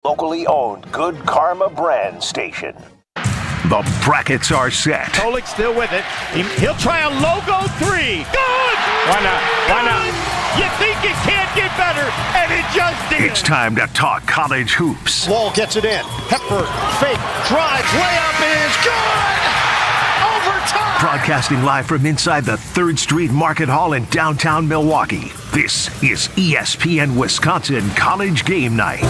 locally owned Good Karma brand station. The brackets are set. Kolik still with it. He'll try a logo three. Good! Why not? Why not? You think it can't get better, and it just did. It's time to talk college hoops. Wall gets it in. Hepburn, fake, drives, layup is good! Overtime! Broadcasting live from inside the 3rd Street Market Hall in downtown Milwaukee. This is ESPN Wisconsin College Game Night.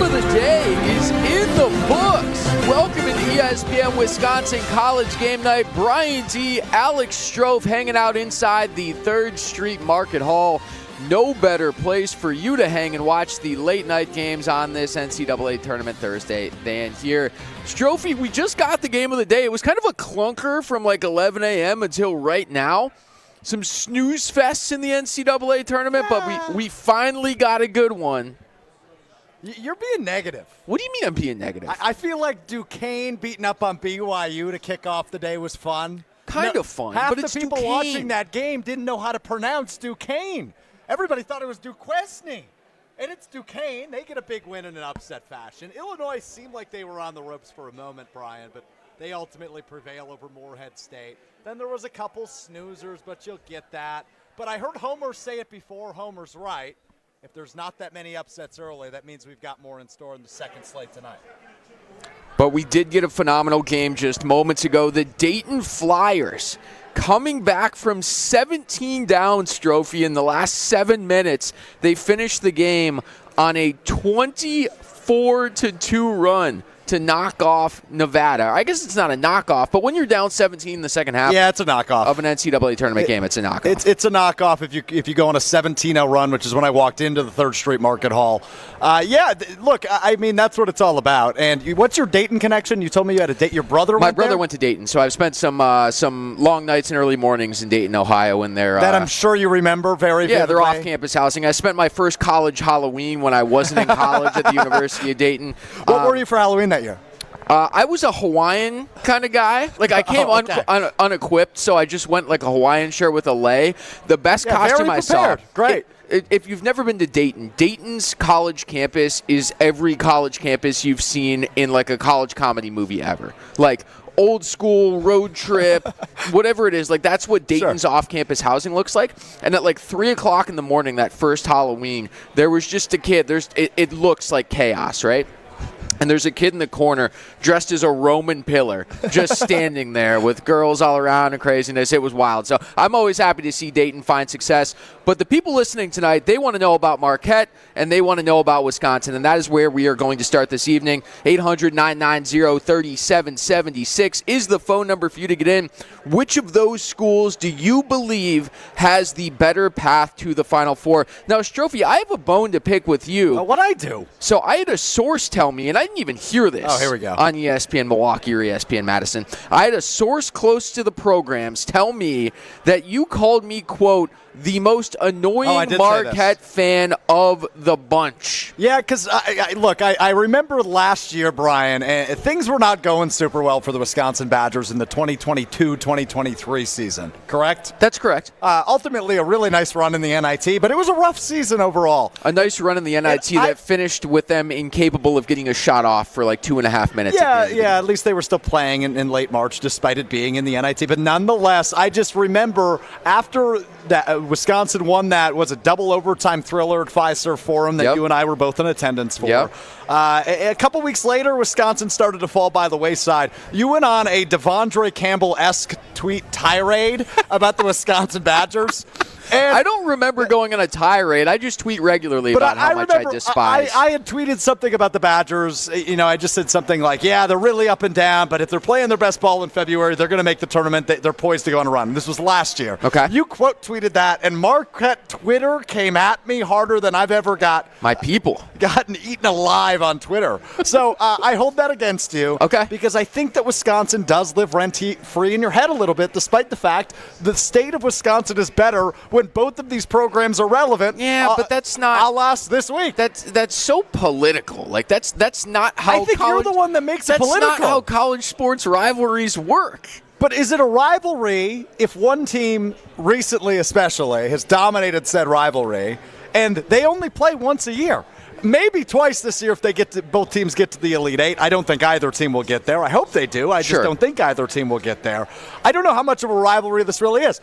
The day is in the books. Welcome to ESPN Wisconsin College Game Night. Brian D, Alex Strofe hanging out inside the 3rd Street Market Hall. No better place for you to hang and watch the late night games on this NCAA tournament Thursday than here. Strofe, we just got the game of the day. It was kind of a clunker from like 11 a.m. until right now. Some snooze fests in the NCAA tournament, but we finally got a good one. You're being negative. What do you mean I'm being negative? I feel like Duquesne beating up on BYU to kick off the day was fun. Kind of fun, half but it's the people Duquesne. watching that game didn't know how to pronounce Duquesne. Everybody thought it was Duquesne. And it's Duquesne. They get a big win in an upset fashion. Illinois seemed like they were on the ropes for a moment, Brian, but they ultimately prevail over Morehead State. Then there was a couple snoozers, but you'll get that. But I heard Homer say it before. Homer's right. If there's not that many upsets early, that means we've got more in store in the second slate tonight. But we did get a phenomenal game just moments ago. The Dayton Flyers coming back from 17 down, Strophy, in the last 7 minutes. They finished the game on a 24-2 run to knock off Nevada. I guess it's not a knockoff, but when you're down 17 in the second half, yeah, it's a knockoff of an NCAA tournament game. It's a knockoff. It's a knockoff if you go on a 17-0 run, which is when I walked into the 3rd Street Market Hall. Look, I mean that's what it's all about. And what's your Dayton connection? You told me you had a date. Your brother. My brother went to Dayton, so I've spent some long nights and early mornings in Dayton, Ohio, in there. That I'm sure you remember very vividly. Yeah, they're off-campus housing. I spent my first college Halloween when I wasn't in college at the University of Dayton. What were you for Halloween that year? I was a Hawaiian kind of guy. Like, I came unequipped, so I just went like a Hawaiian shirt with a lei. The best costume I saw. Great. If you've never been to Dayton, Dayton's college campus is every college campus you've seen in like a college comedy movie ever. Like old school road trip, whatever it is. Like that's what Dayton's off-campus housing looks like. And at like 3 o'clock in the morning that first Halloween, there was just a kid. It looks like chaos, right? And there's a kid in the corner dressed as a Roman pillar, just standing there with girls all around and craziness. It was wild. So I'm always happy to see Dayton find success. But the people listening tonight, they want to know about Marquette, and they want to know about Wisconsin. And that is where we are going to start this evening. 800-990-3776 is the phone number for you to get in. Which of those schools do you believe has the better path to the Final Four? Now, Strophy, I have a bone to pick with you. What'd I do? So I had a source tell me, and I didn't even hear this here we go. on ESPN Milwaukee or ESPN Madison. I had a source close to the programs tell me that you called me, quote, the most annoying Marquette fan of the bunch. Yeah, because, I remember last year, Brian, things were not going super well for the Wisconsin Badgers in the 2022-2023 season, correct? That's correct. Ultimately, a really nice run in the NIT, but it was a rough season overall. A nice run in the NIT that finished with them incapable of getting a shot off for like 2.5 minutes. At least they were still playing in late March despite it being in the NIT. But nonetheless, I just remember after that Wisconsin won that was a double overtime thriller at Fiserv Forum that you and I were both in attendance for. Yep. A couple weeks later, Wisconsin started to fall by the wayside. You went on a Devondre Campbell-esque tweet tirade about the Wisconsin Badgers. And I don't remember going on a tirade. I just tweet regularly about how much I despise. I had tweeted something about the Badgers. I just said something like, yeah, they're really up and down, but if they're playing their best ball in February, they're going to make the tournament. They're poised to go on a run. This was last year. Okay. You quote tweeted that, and Marquette Twitter came at me harder than I've ever gotten eaten alive on Twitter. So I hold that against you. Okay. Because I think that Wisconsin does live rent-free in your head a little bit, despite the fact the state of Wisconsin is better when both of these programs are relevant. Yeah, but that's not. I'll ask this week. That's so political. Like that's not how. I think you're the one that makes it political. That's not how college sports rivalries work. But is it a rivalry if one team recently especially has dominated said rivalry and they only play once a year? Maybe twice this year if both teams get to the Elite Eight. I don't think either team will get there. I hope they do. I just don't think either team will get there. I don't know how much of a rivalry this really is.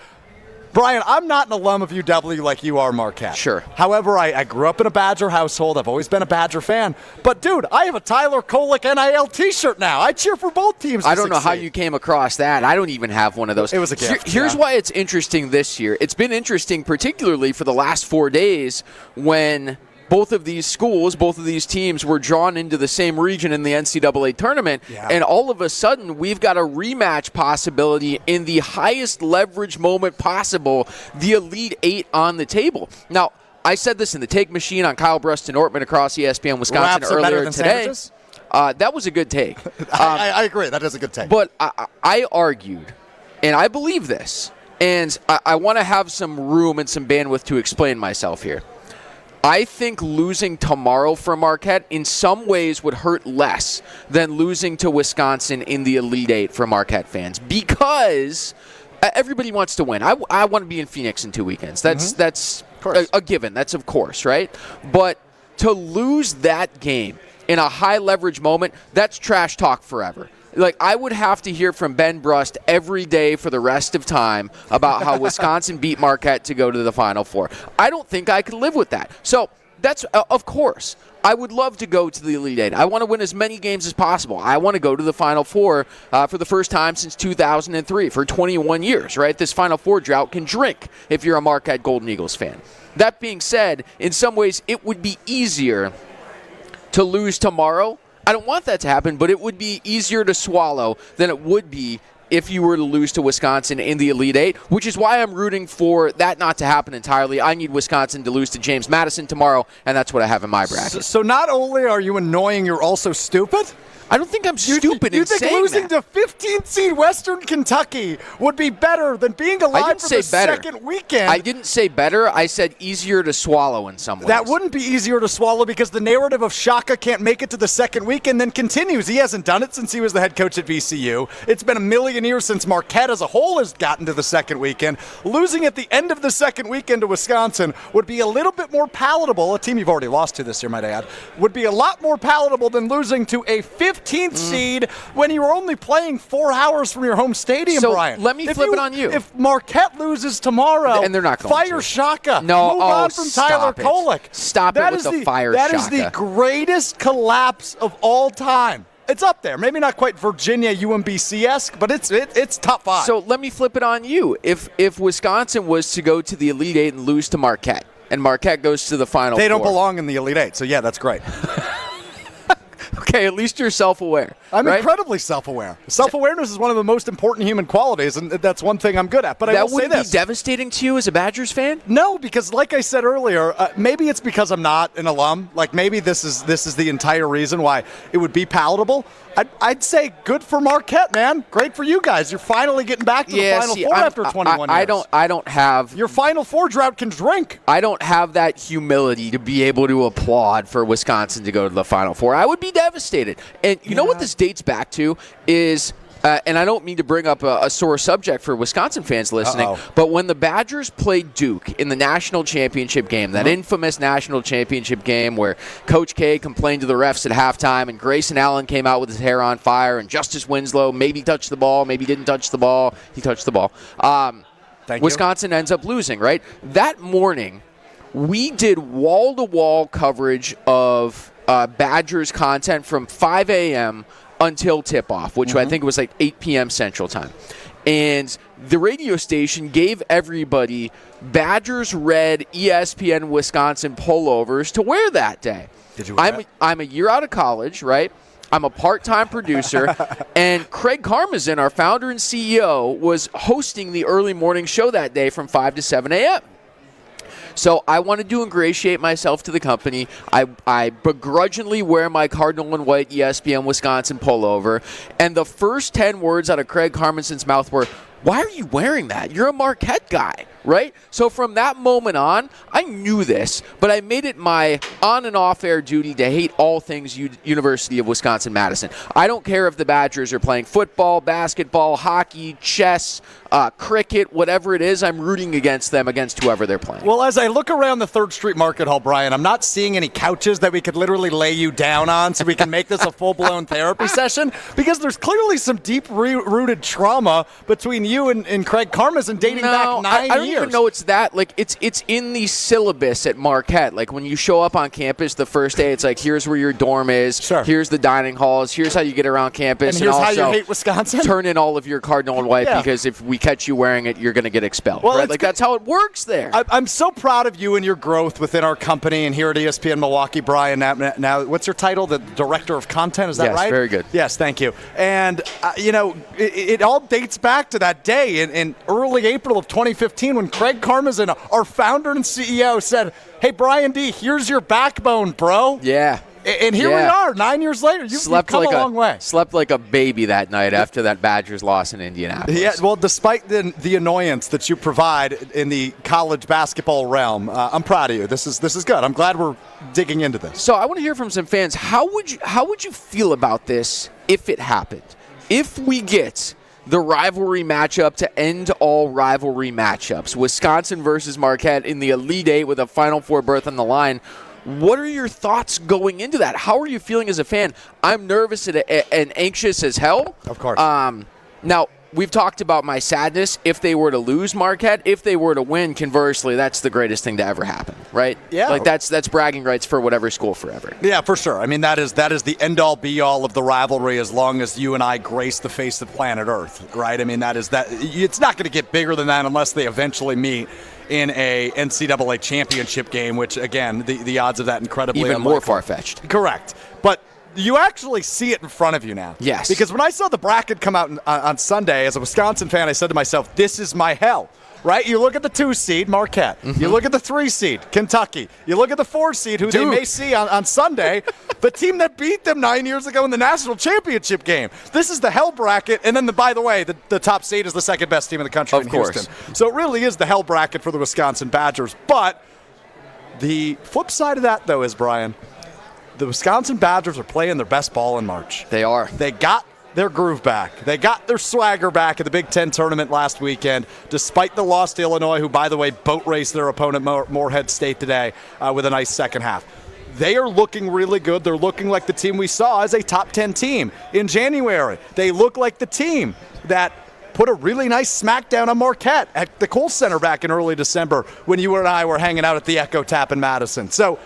Brian, I'm not an alum of UW like you are, Marquette. Sure. However, I grew up in a Badger household. I've always been a Badger fan. But, dude, I have a Tyler Kolek NIL T-shirt now. I cheer for both teams. I don't know how you came across that. I don't even have one of those. It was a gift. Here's why it's interesting this year. It's been interesting particularly for the last 4 days when both of these schools, both of these teams were drawn into the same region in the NCAA tournament, and all of a sudden we've got a rematch possibility in the highest leverage moment possible, the Elite Eight on the table. Now, I said this in the Take Machine on Kyle Bruston Ortman across ESPN Wisconsin earlier today. That was a good take. I agree. That is a good take. But I argued, and I believe this, and I want to have some room and some bandwidth to explain myself here. I think losing tomorrow for Marquette in some ways would hurt less than losing to Wisconsin in the Elite Eight for Marquette fans because everybody wants to win. I want to be in Phoenix in 2 weekends. That's a given. That's of course, right? But to lose that game in a high leverage moment, that's trash talk forever. Like, I would have to hear from Ben Brust every day for the rest of time about how Wisconsin beat Marquette to go to the Final Four. I don't think I could live with that. So that's, of course, I would love to go to the Elite Eight. I want to win as many games as possible. I want to go to the Final Four for the first time since 2003, for 21 years, right? This Final Four drought can drink if you're a Marquette Golden Eagles fan. That being said, in some ways, it would be easier to lose tomorrow. I don't want that to happen, but it would be easier to swallow than it would be if you were to lose to Wisconsin in the Elite Eight, which is why I'm rooting for that not to happen entirely. I need Wisconsin to lose to James Madison tomorrow, and that's what I have in my bracket. So not only are you annoying, you're also stupid? I don't think I'm stupid in saying that. You think losing to 15th seed Western Kentucky would be better than being alive for the second weekend? I didn't say better. I said easier to swallow in some ways. That wouldn't be easier to swallow because the narrative of Shaka can't make it to the second weekend then continues. He hasn't done it since he was the head coach at VCU. It's been a million years since Marquette as a whole has gotten to the second weekend. Losing at the end of the second weekend to Wisconsin would be a little bit more palatable. A team you've already lost to this year, might I add, would be a lot more palatable than losing to a 15th seed when you were only playing 4 hours from your home stadium, Brian. Let me flip it on you. If Marquette loses tomorrow, and they're not going fire to. Shaka. No, Move on from Tyler Kolek. Stop it with the fire Shaka. That is the greatest collapse of all time. It's up there. Maybe not quite Virginia UMBC-esque, but it's top 5. So let me flip it on you. If Wisconsin was to go to the Elite Eight and lose to Marquette, and Marquette goes to the Final Four. They don't belong in the Elite Eight, so yeah, that's great. Okay, at least you're self-aware. I'm right? incredibly self-aware. Self-awareness is one of the most important human qualities, and that's one thing I'm good at. But I will say this. That wouldn't be devastating to you as a Badgers fan? No, because like I said earlier, maybe it's because I'm not an alum. Like maybe this is the entire reason why it would be palatable. I'd say good for Marquette, man. Great for you guys. You're finally getting back to the Final Four after 21 years. I don't have... Your Final Four drought can drink. I don't have that humility to be able to applaud for Wisconsin to go to the Final Four. I would be devastated. And you know what this dates back to is... and I don't mean to bring up a sore subject for Wisconsin fans listening, but when the Badgers played Duke in the national championship game, that infamous national championship game where Coach K complained to the refs at halftime and Grayson Allen came out with his hair on fire and Justice Winslow maybe touched the ball, maybe didn't touch the ball. He touched the ball. Wisconsin ends up losing, right? That morning, we did wall-to-wall coverage of Badgers content from 5 a.m. until tip-off, which I think was like 8 p.m. Central Time. And the radio station gave everybody Badgers red ESPN Wisconsin pullovers to wear that day. Did you wear that? I'm a year out of college, right? I'm a part-time producer, and Craig Karmazin, our founder and CEO, was hosting the early morning show that day from 5 to 7 a.m. So I wanted to ingratiate myself to the company. I begrudgingly wear my Cardinal and White ESPN Wisconsin pullover. And the first 10 words out of Craig Karmazin's mouth were, why are you wearing that? You're a Marquette guy, right? So from that moment on, I knew this, but I made it my on and off air duty to hate all things University of Wisconsin-Madison. I don't care if the Badgers are playing football, basketball, hockey, chess, cricket, whatever it is, I'm rooting against them, against whoever they're playing. Well, as I look around the 3rd Street Market Hall, Brian, I'm not seeing any couches that we could literally lay you down on so we can make this a full-blown therapy session, because there's clearly some deep-rooted trauma between you and Craig Karmazin dating back 9 years. I don't even know it's that. Like, it's in the syllabus at Marquette. Like, when you show up on campus the first day, it's like, here's where your dorm is, sure. Here's the dining halls, here's how you get around campus. And here's also how you hate Wisconsin. Turn in all of your cardinal and white, Yeah. because if we catch you wearing it, you're going to get expelled. Well, right? Like, that's how it works there. I'm so proud of you and your growth within our company and here at ESPN Milwaukee, Brian. Now, what's your title? The Director of Content, is that right? Yes, very good. Yes, thank you. And, it all dates back to that day in early April of 2015 when Craig Karmazin, our founder and CEO, said, hey, Brian D., here's your backbone, bro. Yeah. And here we are, 9 years later. You've come a long way. Slept like a baby that night after that Badgers loss in Indianapolis. Yeah, well, despite the annoyance that you provide in the college basketball realm, I'm proud of you. This is good. I'm glad we're digging into this. So I want to hear from some fans. How would you feel about this if it happened? If we get the rivalry matchup to end all rivalry matchups, Wisconsin versus Marquette in the Elite Eight with a Final Four berth on the line, what are your thoughts going into that? How are you feeling as a fan? I'm nervous and anxious as hell. Of course. Now, we've talked about my sadness if they were to lose Marquette. If they were to win, conversely, that's the greatest thing to ever happen, right? Yeah. Like, that's bragging rights for whatever school forever. Yeah, for sure. I mean, that is the end-all, be-all of the rivalry as long as you and I grace the face of planet Earth, right? I mean, it's not going to get bigger than that unless they eventually meet in a NCAA championship game, which, again, the odds of that incredibly even unlikely. more far-fetched. Correct. But you actually see it in front of you now. Yes. Because when I saw the bracket come out on Sunday, as a Wisconsin fan, I said to myself, this is my hell. Right? You look at the 2 seed, Marquette. Mm-hmm. You look at the 3 seed, Kentucky. You look at the 4 seed, who they may see on Sunday, the team that beat them 9 years ago in the national championship game. This is the hell bracket. And then, by the way, the top seed is the second best team in the country in Houston. So it really is the hell bracket for the Wisconsin Badgers. But the flip side of that, though, is, Brian, the Wisconsin Badgers are playing their best ball in March. They are. They got their groove back. They got their swagger back at the Big Ten tournament last weekend, despite the loss to Illinois, who, by the way, boat raced their opponent, Morehead State, today with a nice second half. They are looking really good. They're looking like the team we saw as a top 10 team in January. They look like the team that put a really nice smackdown on Marquette at the Kohl Center back in early December when you and I were hanging out at the Echo Tap in Madison. So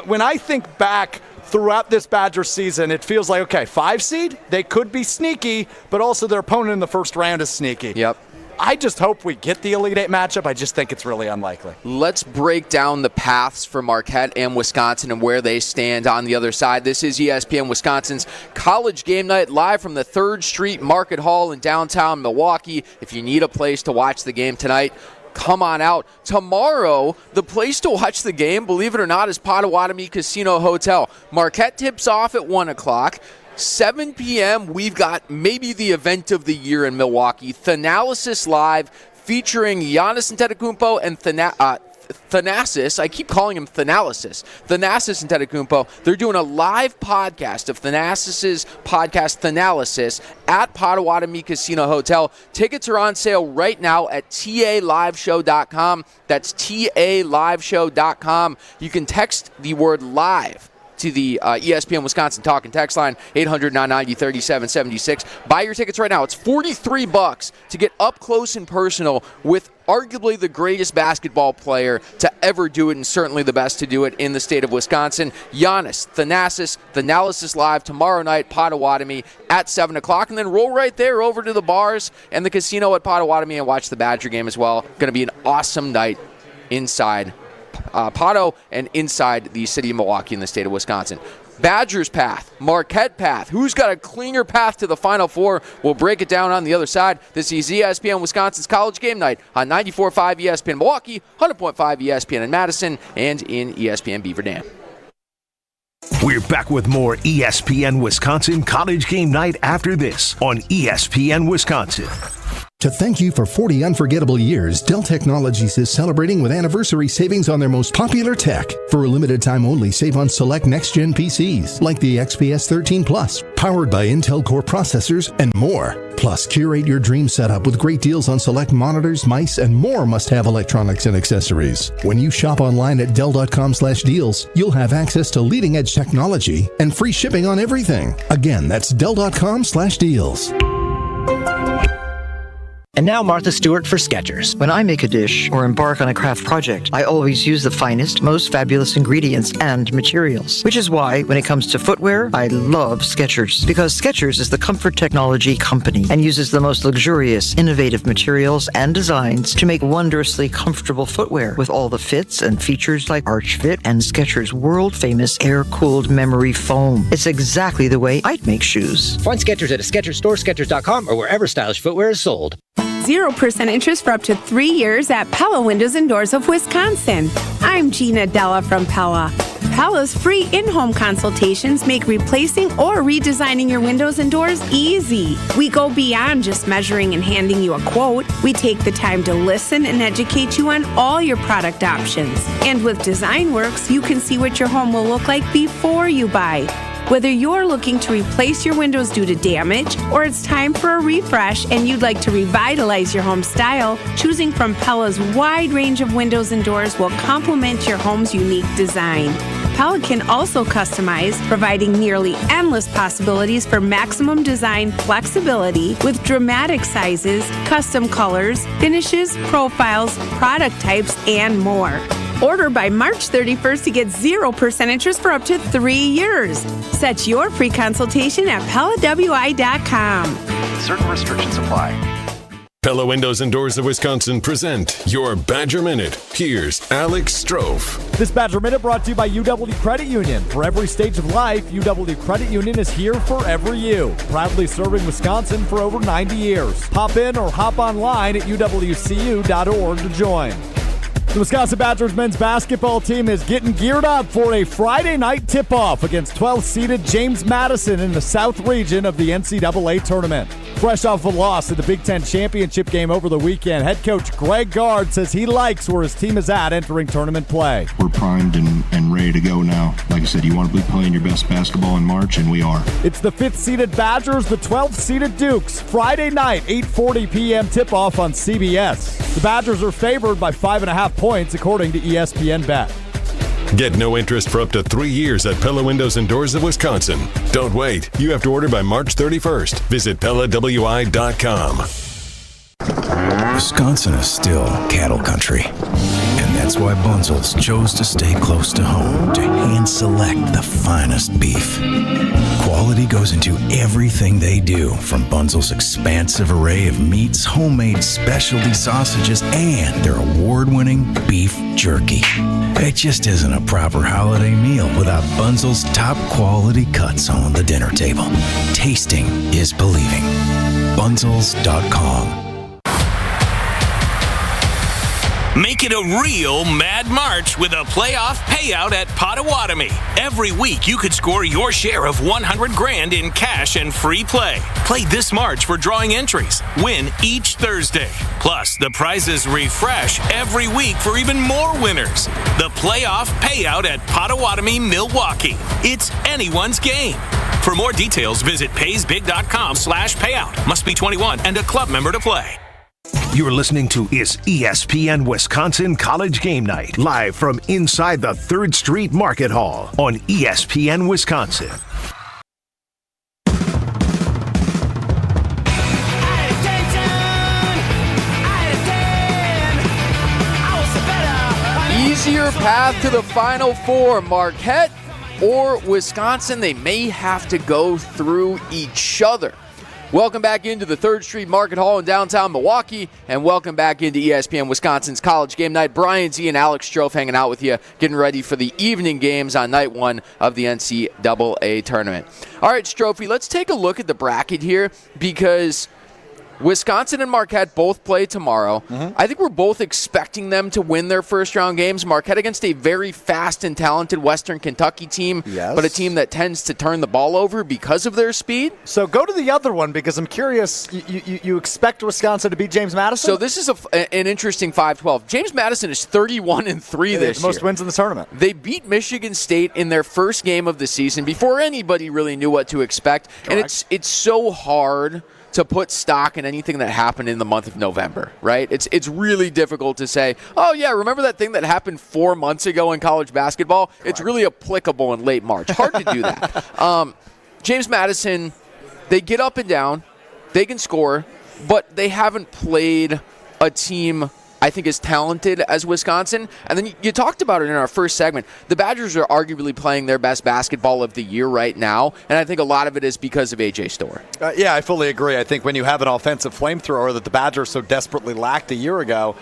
when I think back throughout this Badger season, it feels like, okay, 5 seed, they could be sneaky, but also their opponent in the first round is sneaky. Yep. I just hope we get the Elite Eight matchup. I just think it's really unlikely. Let's break down the paths for Marquette and Wisconsin and where they stand on the other side. This is ESPN Wisconsin's College Game Night, live from the 3rd Street Market Hall in downtown Milwaukee. If you need a place to watch the game tonight, come on out. Tomorrow, the place to watch the game, believe it or not, is Potawatomi Casino Hotel. Marquette tips off at 1 o'clock. 7 p.m., we've got maybe the event of the year in Milwaukee, Thanalysis Live, featuring Giannis Antetokounmpo and Thanasis. I keep calling him Thanalysis. Thanasis Antetokounmpo. They're doing a live podcast of Thanasis's podcast Thanalysis at Potawatomi Casino Hotel. Tickets are on sale right now at taliveshow.com. That's taliveshow.com. You can text the word live to the ESPN Wisconsin Talk and Text line, 800-990-3776. Buy your tickets right now. It's $43 to get up close and personal with arguably the greatest basketball player to ever do it, and certainly the best to do it in the state of Wisconsin. Giannis, Thanasis, Thanalysis Live tomorrow night, Potawatomi at 7 o'clock, and then roll right there over to the bars and the casino at Potawatomi and watch the Badger game as well. Going to be an awesome night inside Potto and inside the city of Milwaukee in the state of Wisconsin. Badgers path, Marquette path. Who's got a cleaner path to the Final Four? We'll break it down on the other side. This is ESPN Wisconsin's College Game Night on 94.5 ESPN Milwaukee, 100.5 ESPN in Madison, and in ESPN Beaver Dam. We're back with more ESPN Wisconsin College Game Night after this on ESPN Wisconsin. To thank you for 40 unforgettable years, Dell Technologies is celebrating with anniversary savings on their most popular tech. For a limited time only, save on select next-gen PCs like the XPS 13 Plus, powered by Intel Core processors, and more. Plus, curate your dream setup with great deals on select monitors, mice, and more must-have electronics and accessories. When you shop online at Dell.com/deals, you'll have access to leading-edge technology and free shipping on everything. Again, that's Dell.com/deals. And now Martha Stewart for Skechers. When I make a dish or embark on a craft project, I always use the finest, most fabulous ingredients and materials. Which is why, when it comes to footwear, I love Skechers. Because Skechers is the comfort technology company and uses the most luxurious, innovative materials and designs to make wondrously comfortable footwear with all the fits and features like Arch Fit and Skechers' world-famous air-cooled memory foam. It's exactly the way I'd make shoes. Find Skechers at a Skechers store, Skechers.com, or wherever stylish footwear is sold. 0% interest for up to 3 years at Pella Windows and Doors of Wisconsin. I'm Gina Della from Pella. Pella's free in-home consultations make replacing or redesigning your windows and doors easy. We go beyond just measuring and handing you a quote. We take the time to listen and educate you on all your product options. And with DesignWorks, you can see what your home will look like before you buy. Whether you're looking to replace your windows due to damage or it's time for a refresh and you'd like to revitalize your home style, choosing from Pella's wide range of windows and doors will complement your home's unique design. Pella can also customize, providing nearly endless possibilities for maximum design flexibility with dramatic sizes, custom colors, finishes, profiles, product types, and more. Order by March 31st to get 0% interest for up to 3 years. Set your free consultation at PellaWI.com. Certain restrictions apply. Pella Windows and Doors of Wisconsin present your Badger Minute. Here's Alex Strofe. This Badger Minute brought to you by UW Credit Union. For every stage of life, UW Credit Union is here for every you. Proudly serving Wisconsin for over 90 years. Hop in or hop online at uwcu.org to join. The Wisconsin Badgers men's basketball team is getting geared up for a Friday night tip-off against 12th-seeded James Madison in the South region of the NCAA tournament. Fresh off a loss at the Big Ten championship game over the weekend, head coach Greg Gard says he likes where his team is at entering tournament play. We're primed and ready to go now. Like I said, you want to be playing your best basketball in March, and we are. It's the 5th-seeded Badgers, the 12th-seeded Dukes. Friday night, 8:40 p.m. tip-off on CBS. The Badgers are favored by 5.5 points, according to ESPN Bet. Get no interest for up to 3 years at Pella Windows and Doors of Wisconsin. Don't wait. You have to order by March 31st. Visit PellaWI.com. Wisconsin is still cattle country. And that's why Bunzel's chose to stay close to home to hand select the finest beef. Quality goes into everything they do, from Bunzel's expansive array of meats, homemade specialty sausages, and their award-winning beef jerky. It just isn't a proper holiday meal without Bunzel's top-quality cuts on the dinner table. Tasting is believing. Bunzels.com. Make it a real Mad March with a playoff payout at Potawatomi. Every week you could score your share of $100,000 in cash and free play. Play this March for drawing entries. Win each Thursday. Plus, the prizes refresh every week for even more winners. The playoff payout at Potawatomi, Milwaukee. It's anyone's game. For more details, visit paysbig.com/payout. Must be 21 and a club member to play. You're listening to ESPN Wisconsin College Game Night, live from inside the 3rd Street Market Hall on ESPN Wisconsin. Easier path to the Final Four, Marquette or Wisconsin. They may have to go through each other. Welcome back into the 3rd Street Market Hall in downtown Milwaukee, and welcome back into ESPN Wisconsin's College Game Night. Brian Z and Alex Strofe hanging out with you, getting ready for the evening games on night 1 of the NCAA tournament. All right, Strofe, let's take a look at the bracket here, because Wisconsin and Marquette both play tomorrow. I think we're both expecting them to win their first-round games. Marquette against a very fast and talented Western Kentucky team, but a team that tends to turn the ball over because of their speed. So go to the other one because I'm curious. You expect Wisconsin to beat James Madison? So this is an interesting 5-12. James Madison is 31-3 this year. Most wins in the tournament. They beat Michigan State in their first game of the season before anybody really knew what to expect. Correct. And it's so hard to put stock in anything that happened in the month of November, right? It's really difficult to say, oh, yeah, remember that thing that happened 4 months ago in college basketball? Correct. It's really applicable in late March. Hard to do that. James Madison, they get up and down. They can score, but they haven't played a team I think as talented as Wisconsin. And then you talked about it in our first segment. The Badgers are arguably playing their best basketball of the year right now, and I think a lot of it is because of A.J. Storr. Yeah, I fully agree. I think when you have an offensive flamethrower that the Badgers so desperately lacked a year ago,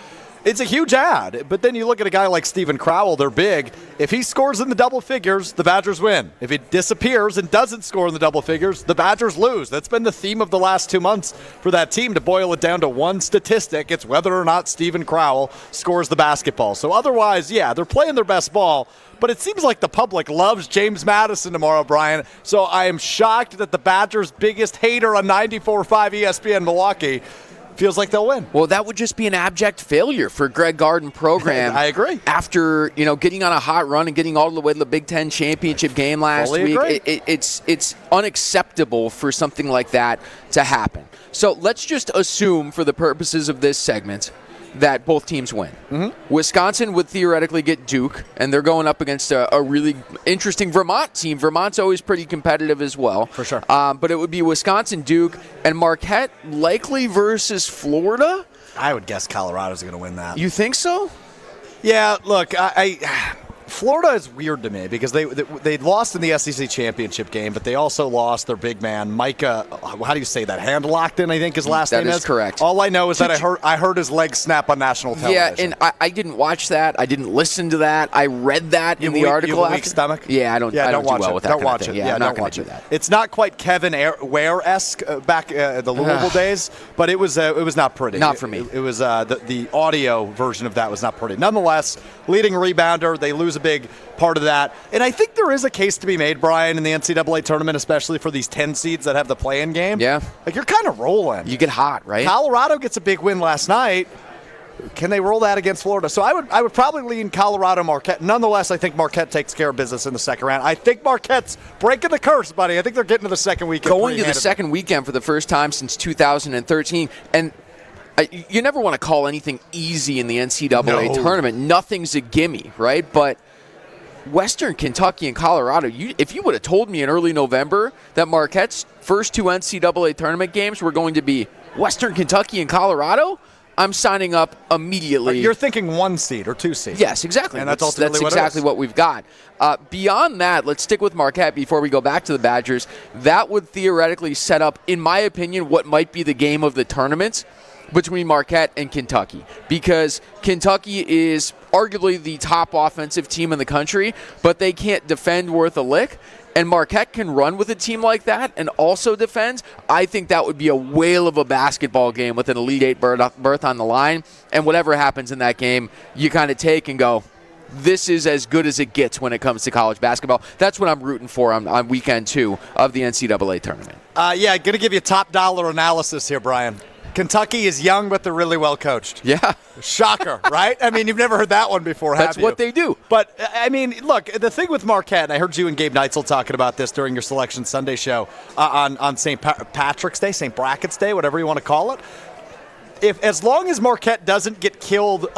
it's a huge add. But then you look at a guy like Stephen Crowell, they're big. If he scores in the double figures, the Badgers win. If he disappears and doesn't score in the double figures, the Badgers lose. That's been the theme of the last 2 months for that team. To boil it down to one statistic, it's whether or not Stephen Crowell scores the basketball. So otherwise, yeah, they're playing their best ball. But it seems like the public loves James Madison tomorrow, Brian. So I am shocked that the Badgers' biggest hater on 94.5 ESPN Milwaukee feels like they'll win. Well, that would just be an abject failure for Greg Garden program. I agree. After getting on a hot run and getting all the way to the Big Ten championship game last week, it's unacceptable for something like that to happen. So let's just assume, for the purposes of this segment, that both teams win. Wisconsin would theoretically get Duke, and they're going up against a really interesting Vermont team. Vermont's always pretty competitive as well. For sure. But it would be Wisconsin, Duke, and Marquette likely versus Florida. I would guess Colorado's going to win that. You think so? Yeah, look, Florida is weird to me because they lost in the SEC championship game, but they also lost their big man, Micah. How do you say that? Handlockton, I think his last name is. That is correct. All I know is that I heard his leg snap on national television. Yeah, and I didn't watch that. I didn't listen to that. I read that in the article. You have a weak stomach? Yeah, I don't do well with that. Don't watch it. Yeah, I'm not don't watch going to it. do that. It's not quite Kevin Ware-esque back the Louisville days, but it was not pretty. Not for me. It was the audio version of that was not pretty. Nonetheless, leading rebounder, they lose a big part of that. And I think there is a case to be made, Brian, in the NCAA tournament, especially for these 10 seeds that have the play-in game. Yeah. Like, you're kind of rolling. You get hot, right? Colorado gets a big win last night. Can they roll that against Florida? So I would probably lean Colorado Marquette. Nonetheless, I think Marquette takes care of business in the second round. I think Marquette's breaking the curse, buddy. I think they're getting to the second weekend. Going to the second weekend for the first time since 2013. And you never want to call anything easy in the NCAA tournament. Nothing's a gimme, right? But Western Kentucky and Colorado, if you would have told me in early November that Marquette's first 2 NCAA tournament games were going to be Western Kentucky and Colorado, I'm signing up immediately. You're thinking 1 seed or 2 seed. Yes, exactly. And that's ultimately exactly what we've got. Beyond that, let's stick with Marquette before we go back to the Badgers. That would theoretically set up, in my opinion, what might be the game of the tournament between Marquette and Kentucky, because Kentucky is arguably the top offensive team in the country, but they can't defend worth a lick, and Marquette can run with a team like that and also defend. I think that would be a whale of a basketball game with an Elite Eight berth on the line, and whatever happens in that game, you kind of take and go, this is as good as it gets when it comes to college basketball. That's what I'm rooting for on weekend 2 of the NCAA tournament. Yeah, going to give you top dollar analysis here, Brian. Kentucky is young, but they're really well coached. Yeah. Shocker, right? I mean, you've never heard that one before, have you? That's what they do. But, I mean, look, the thing with Marquette, and I heard you and Gabe Neitzel talking about this during your Selection Sunday show on St. Patrick's Day, St. Brackett's Day, whatever you want to call it. As long as Marquette doesn't get killed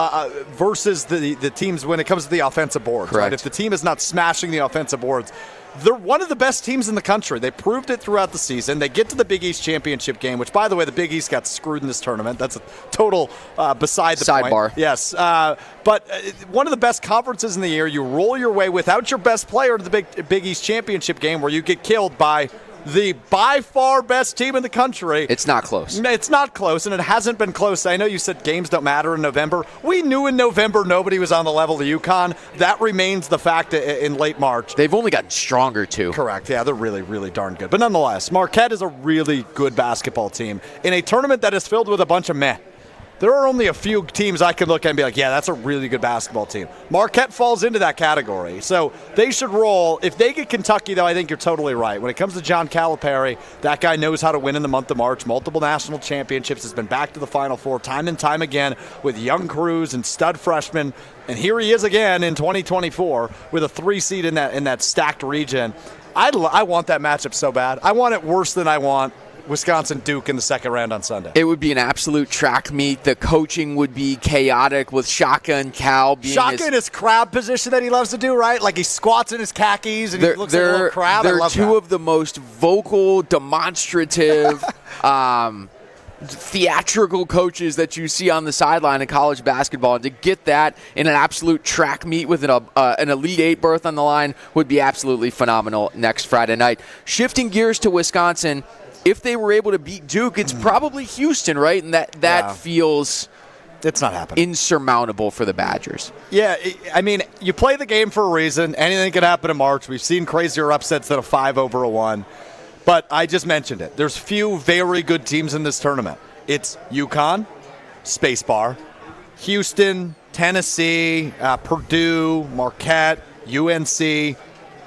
versus the teams when it comes to the offensive boards, right? If the team is not smashing the offensive boards, they're one of the best teams in the country. They proved it throughout the season. They get to the Big East championship game, which, by the way, the Big East got screwed in this tournament. That's a total beside the sidebar. Point. Yes. But one of the best conferences in the year. You roll your way without your best player to the Big East championship game where you get killed by the by far best team in the country. It's not close. It's not close, and it hasn't been close. I know you said games don't matter in November. We knew in November nobody was on the level of UConn. That remains the fact in late March. They've only gotten stronger, too. Correct. Yeah, they're really, really darn good. But nonetheless, Marquette is a really good basketball team in a tournament that is filled with a bunch of meh. There are only a few teams I can look at and be like, yeah, that's a really good basketball team. Marquette falls into that category. So they should roll. If they get Kentucky, though, I think you're totally right. When it comes to John Calipari, that guy knows how to win in the month of March. Multiple national championships, has been back to the Final Four time and time again with young crews and stud freshmen. And here he is again in 2024 with a 3 seed in that stacked region. I want that matchup so bad. I want it worse than I want Wisconsin-Duke in the second round on Sunday. It would be an absolute track meet. The coaching would be chaotic with Shaka and Cal being Shaka in his crab position that he loves to do, right? Like he squats in his khakis and he looks like a little crab. They're two of the most vocal, demonstrative, theatrical coaches that you see on the sideline in college basketball. And to get that in an absolute track meet with an Elite Eight berth on the line would be absolutely phenomenal next Friday night. Shifting gears to Wisconsin, if they were able to beat Duke, it's probably Houston, right? And that feels it's not happening. Insurmountable for the Badgers. Yeah, I mean, you play the game for a reason. Anything could happen in March. We've seen crazier upsets than a 5 over a 1. But I just mentioned it. There's few very good teams in this tournament. It's UConn, Spacebar, Houston, Tennessee, Purdue, Marquette, UNC,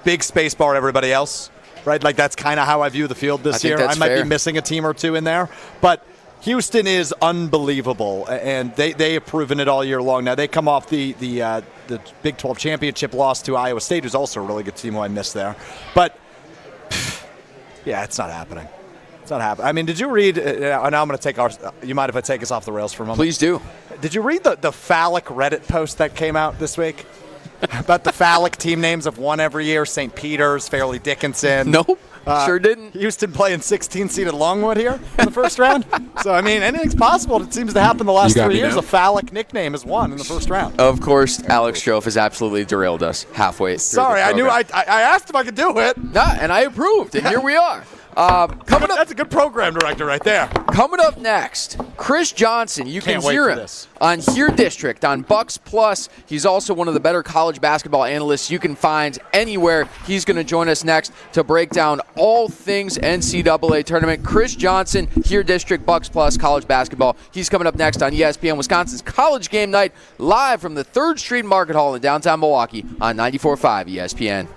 big Spacebar, everybody else. Right, like that's kind of how I view the field this year. I might be missing a team or two in there, but Houston is unbelievable, and they have proven it all year long. Now they come off the Big 12 championship loss to Iowa State, who's also a really good team who I missed there. But yeah, it's not happening. It's not happening. I mean, did you read? Now I'm going to take you mind if I take us off the rails for a moment? Please do. Did you read the phallic Reddit post that came out this week? About the phallic team names of one every year, St. Peter's, Fairleigh Dickinson. Nope, sure didn't. Houston playing 16-seeded Longwood here in the first round. So, I mean, anything's possible. It seems to happen the last 3 years. A phallic nickname is won in the first round. Of course, Alex Strofe has absolutely derailed us halfway through Sorry, the program. I asked if I could do it. Nah, and I approved, and here we are. Coming up, that's a good program director right there. Coming up next, Chris Johnson. You can hear him on Here District on Bucks Plus. He's also one of the better college basketball analysts you can find anywhere. He's going to join us next to break down all things NCAA tournament. Chris Johnson, Here District, Bucks Plus, college basketball. He's coming up next on ESPN Wisconsin's College Game Night, live from the 3rd Street Market Hall in downtown Milwaukee on 94.5 ESPN.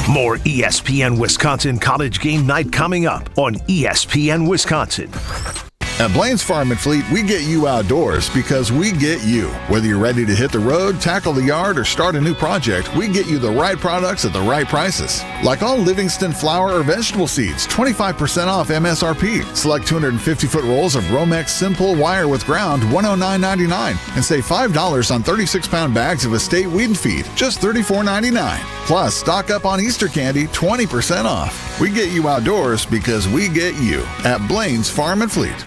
More ESPN Wisconsin College Game Night coming up on ESPN Wisconsin. At Blaine's Farm and Fleet, we get you outdoors because we get you. Whether you're ready to hit the road, tackle the yard, or start a new project, we get you the right products at the right prices. Like all Livingston flower or vegetable seeds, 25% off MSRP. Select 250-foot rolls of Romex Simple Wire with Ground, $109.99. And save $5 on 36-pound bags of estate weed and feed, just $34.99. Plus, stock up on Easter candy, 20% off. We get you outdoors because we get you at Blaine's Farm and Fleet.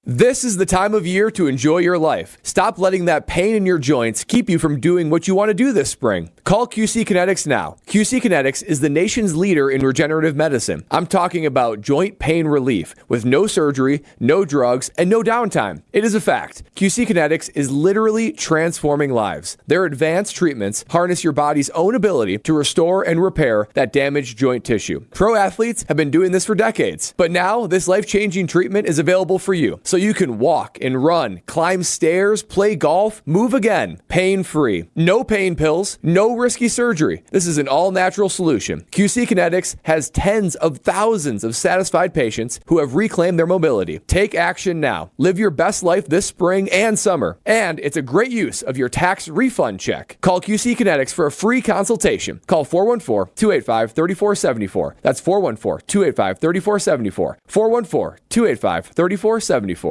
This is the time of year to enjoy your life. Stop letting that pain in your joints keep you from doing what you want to do this spring. Call QC Kinetics now. QC Kinetics is the nation's leader in regenerative medicine. I'm talking about joint pain relief with no surgery, no drugs, and no downtime. It is a fact. QC Kinetics is literally transforming lives. Their advanced treatments harness your body's own ability to restore and repair that damaged joint tissue. Pro athletes have been doing this for decades, but now this life-changing treatment is available for you. So you can walk and run, climb stairs, play golf, move again, pain-free. No pain pills, no risky surgery. This is an all-natural solution. QC Kinetics has tens of thousands of satisfied patients who have reclaimed their mobility. Take action now. Live your best life this spring and summer. And it's a great use of your tax refund check. Call QC Kinetics for a free consultation. Call 414-285-3474. That's 414-285-3474. 414-285-3474.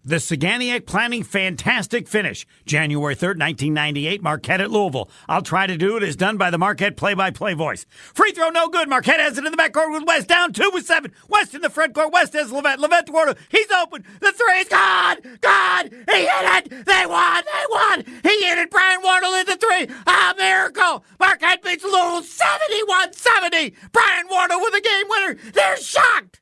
The Saganiac Planning Fantastic Finish. January 3rd, 1998, Marquette at Louisville. I'll try to do it as done by the Marquette play-by-play voice. Free throw, no good. Marquette has it in the backcourt with West. Down 2 with 7. West in the front court. West has Levette. Levette toward. He's open. The three is gone. Gone. He hit it. They won. He hit it. Brian Wardle hit the three. A miracle. Marquette Marquette beats Louisville 71-70. Brian Warner with a game winner. They're shocked.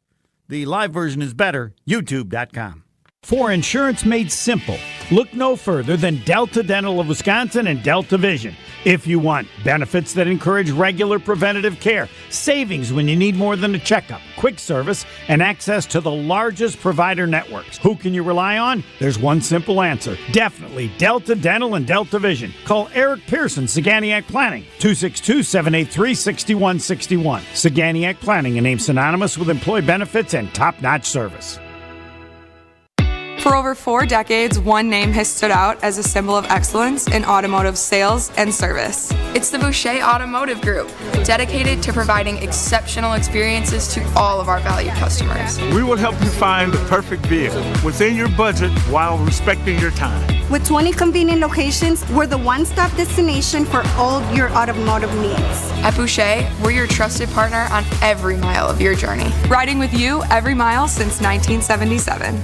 The live version is better. YouTube.com. For insurance made simple, look no further than Delta Dental of Wisconsin and Delta Vision. If you want benefits that encourage regular preventative care, savings when you need more than a checkup, quick service, and access to the largest provider networks, who can you rely on? There's one simple answer. Definitely Delta Dental and Delta Vision. Call Eric Pearson, Saganiac Planning, 262-783-6161. Saganiac Planning, a name synonymous with employee benefits and top-notch service. For over 4 decades, one name has stood out as a symbol of excellence in automotive sales and service. It's the Boucher Automotive Group, dedicated to providing exceptional experiences to all of our valued customers. We will help you find the perfect vehicle within your budget while respecting your time. With 20 convenient locations, we're the one-stop destination for all your automotive needs. At Boucher, we're your trusted partner on every mile of your journey, riding with you every mile since 1977.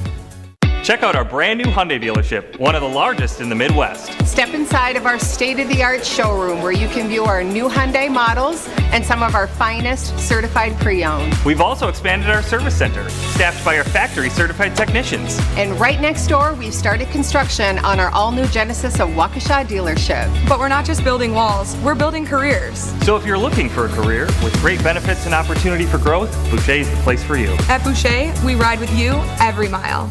Check out our brand new Hyundai dealership, one of the largest in the Midwest. Step inside of our state-of-the-art showroom where you can view our new Hyundai models and some of our finest certified pre-owned. We've also expanded our service center, staffed by our factory-certified technicians. And right next door, we've started construction on our all-new Genesis of Waukesha dealership. But we're not just building walls, we're building careers. So if you're looking for a career with great benefits and opportunity for growth, Boucher is the place for you. At Boucher, we ride with you every mile.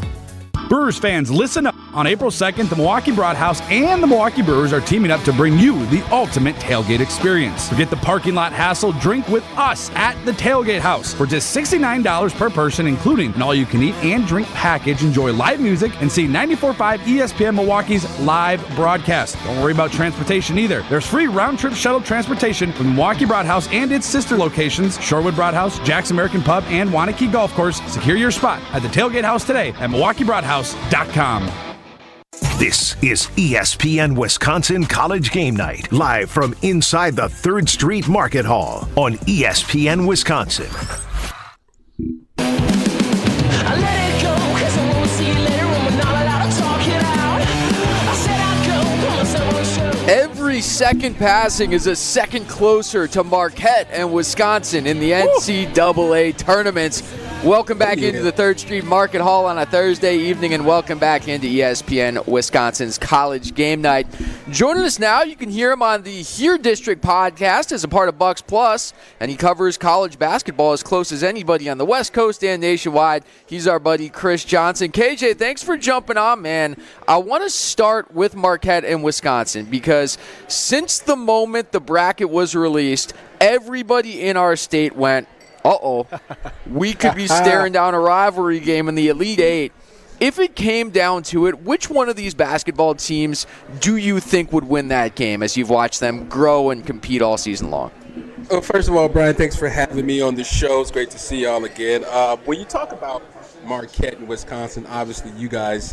Brewers fans, listen up. On April 2nd, the Milwaukee Broadhouse and the Milwaukee Brewers are teaming up to bring you the ultimate tailgate experience. Forget the parking lot hassle. Drink with us at the Tailgate House for just $69 per person, including an all-you-can-eat and drink package. Enjoy live music and see 94.5 ESPN Milwaukee's live broadcast. Don't worry about transportation either. There's free round-trip shuttle transportation from Milwaukee Broadhouse and its sister locations, Shorewood Broadhouse, Jack's American Pub, and Wanakee Golf Course. Secure your spot at the Tailgate House today at MilwaukeeBroadhouse.com. This is ESPN Wisconsin College Game Night, live from inside the 3rd Street Market Hall on ESPN Wisconsin. Every second passing is a second closer to Marquette and Wisconsin in the NCAA tournaments. Welcome back into the 3rd Street Market Hall on a Thursday evening, and welcome back into ESPN Wisconsin's College Game Night. Joining us now, you can hear him on the Here District podcast as a part of Bucks Plus, and he covers college basketball as close as anybody on the West Coast and nationwide. He's our buddy Chris Johnson. KJ, thanks for jumping on, man. I want to start with Marquette and Wisconsin because since the moment the bracket was released, everybody in our state went, we could be staring down a rivalry game in the Elite Eight. If it came down to it, which one of these basketball teams do you think would win that game as you've watched them grow and compete all season long? Well, first of all, Brian, thanks for having me on the show. It's great to see y'all again. When you talk about Marquette and Wisconsin, obviously you guys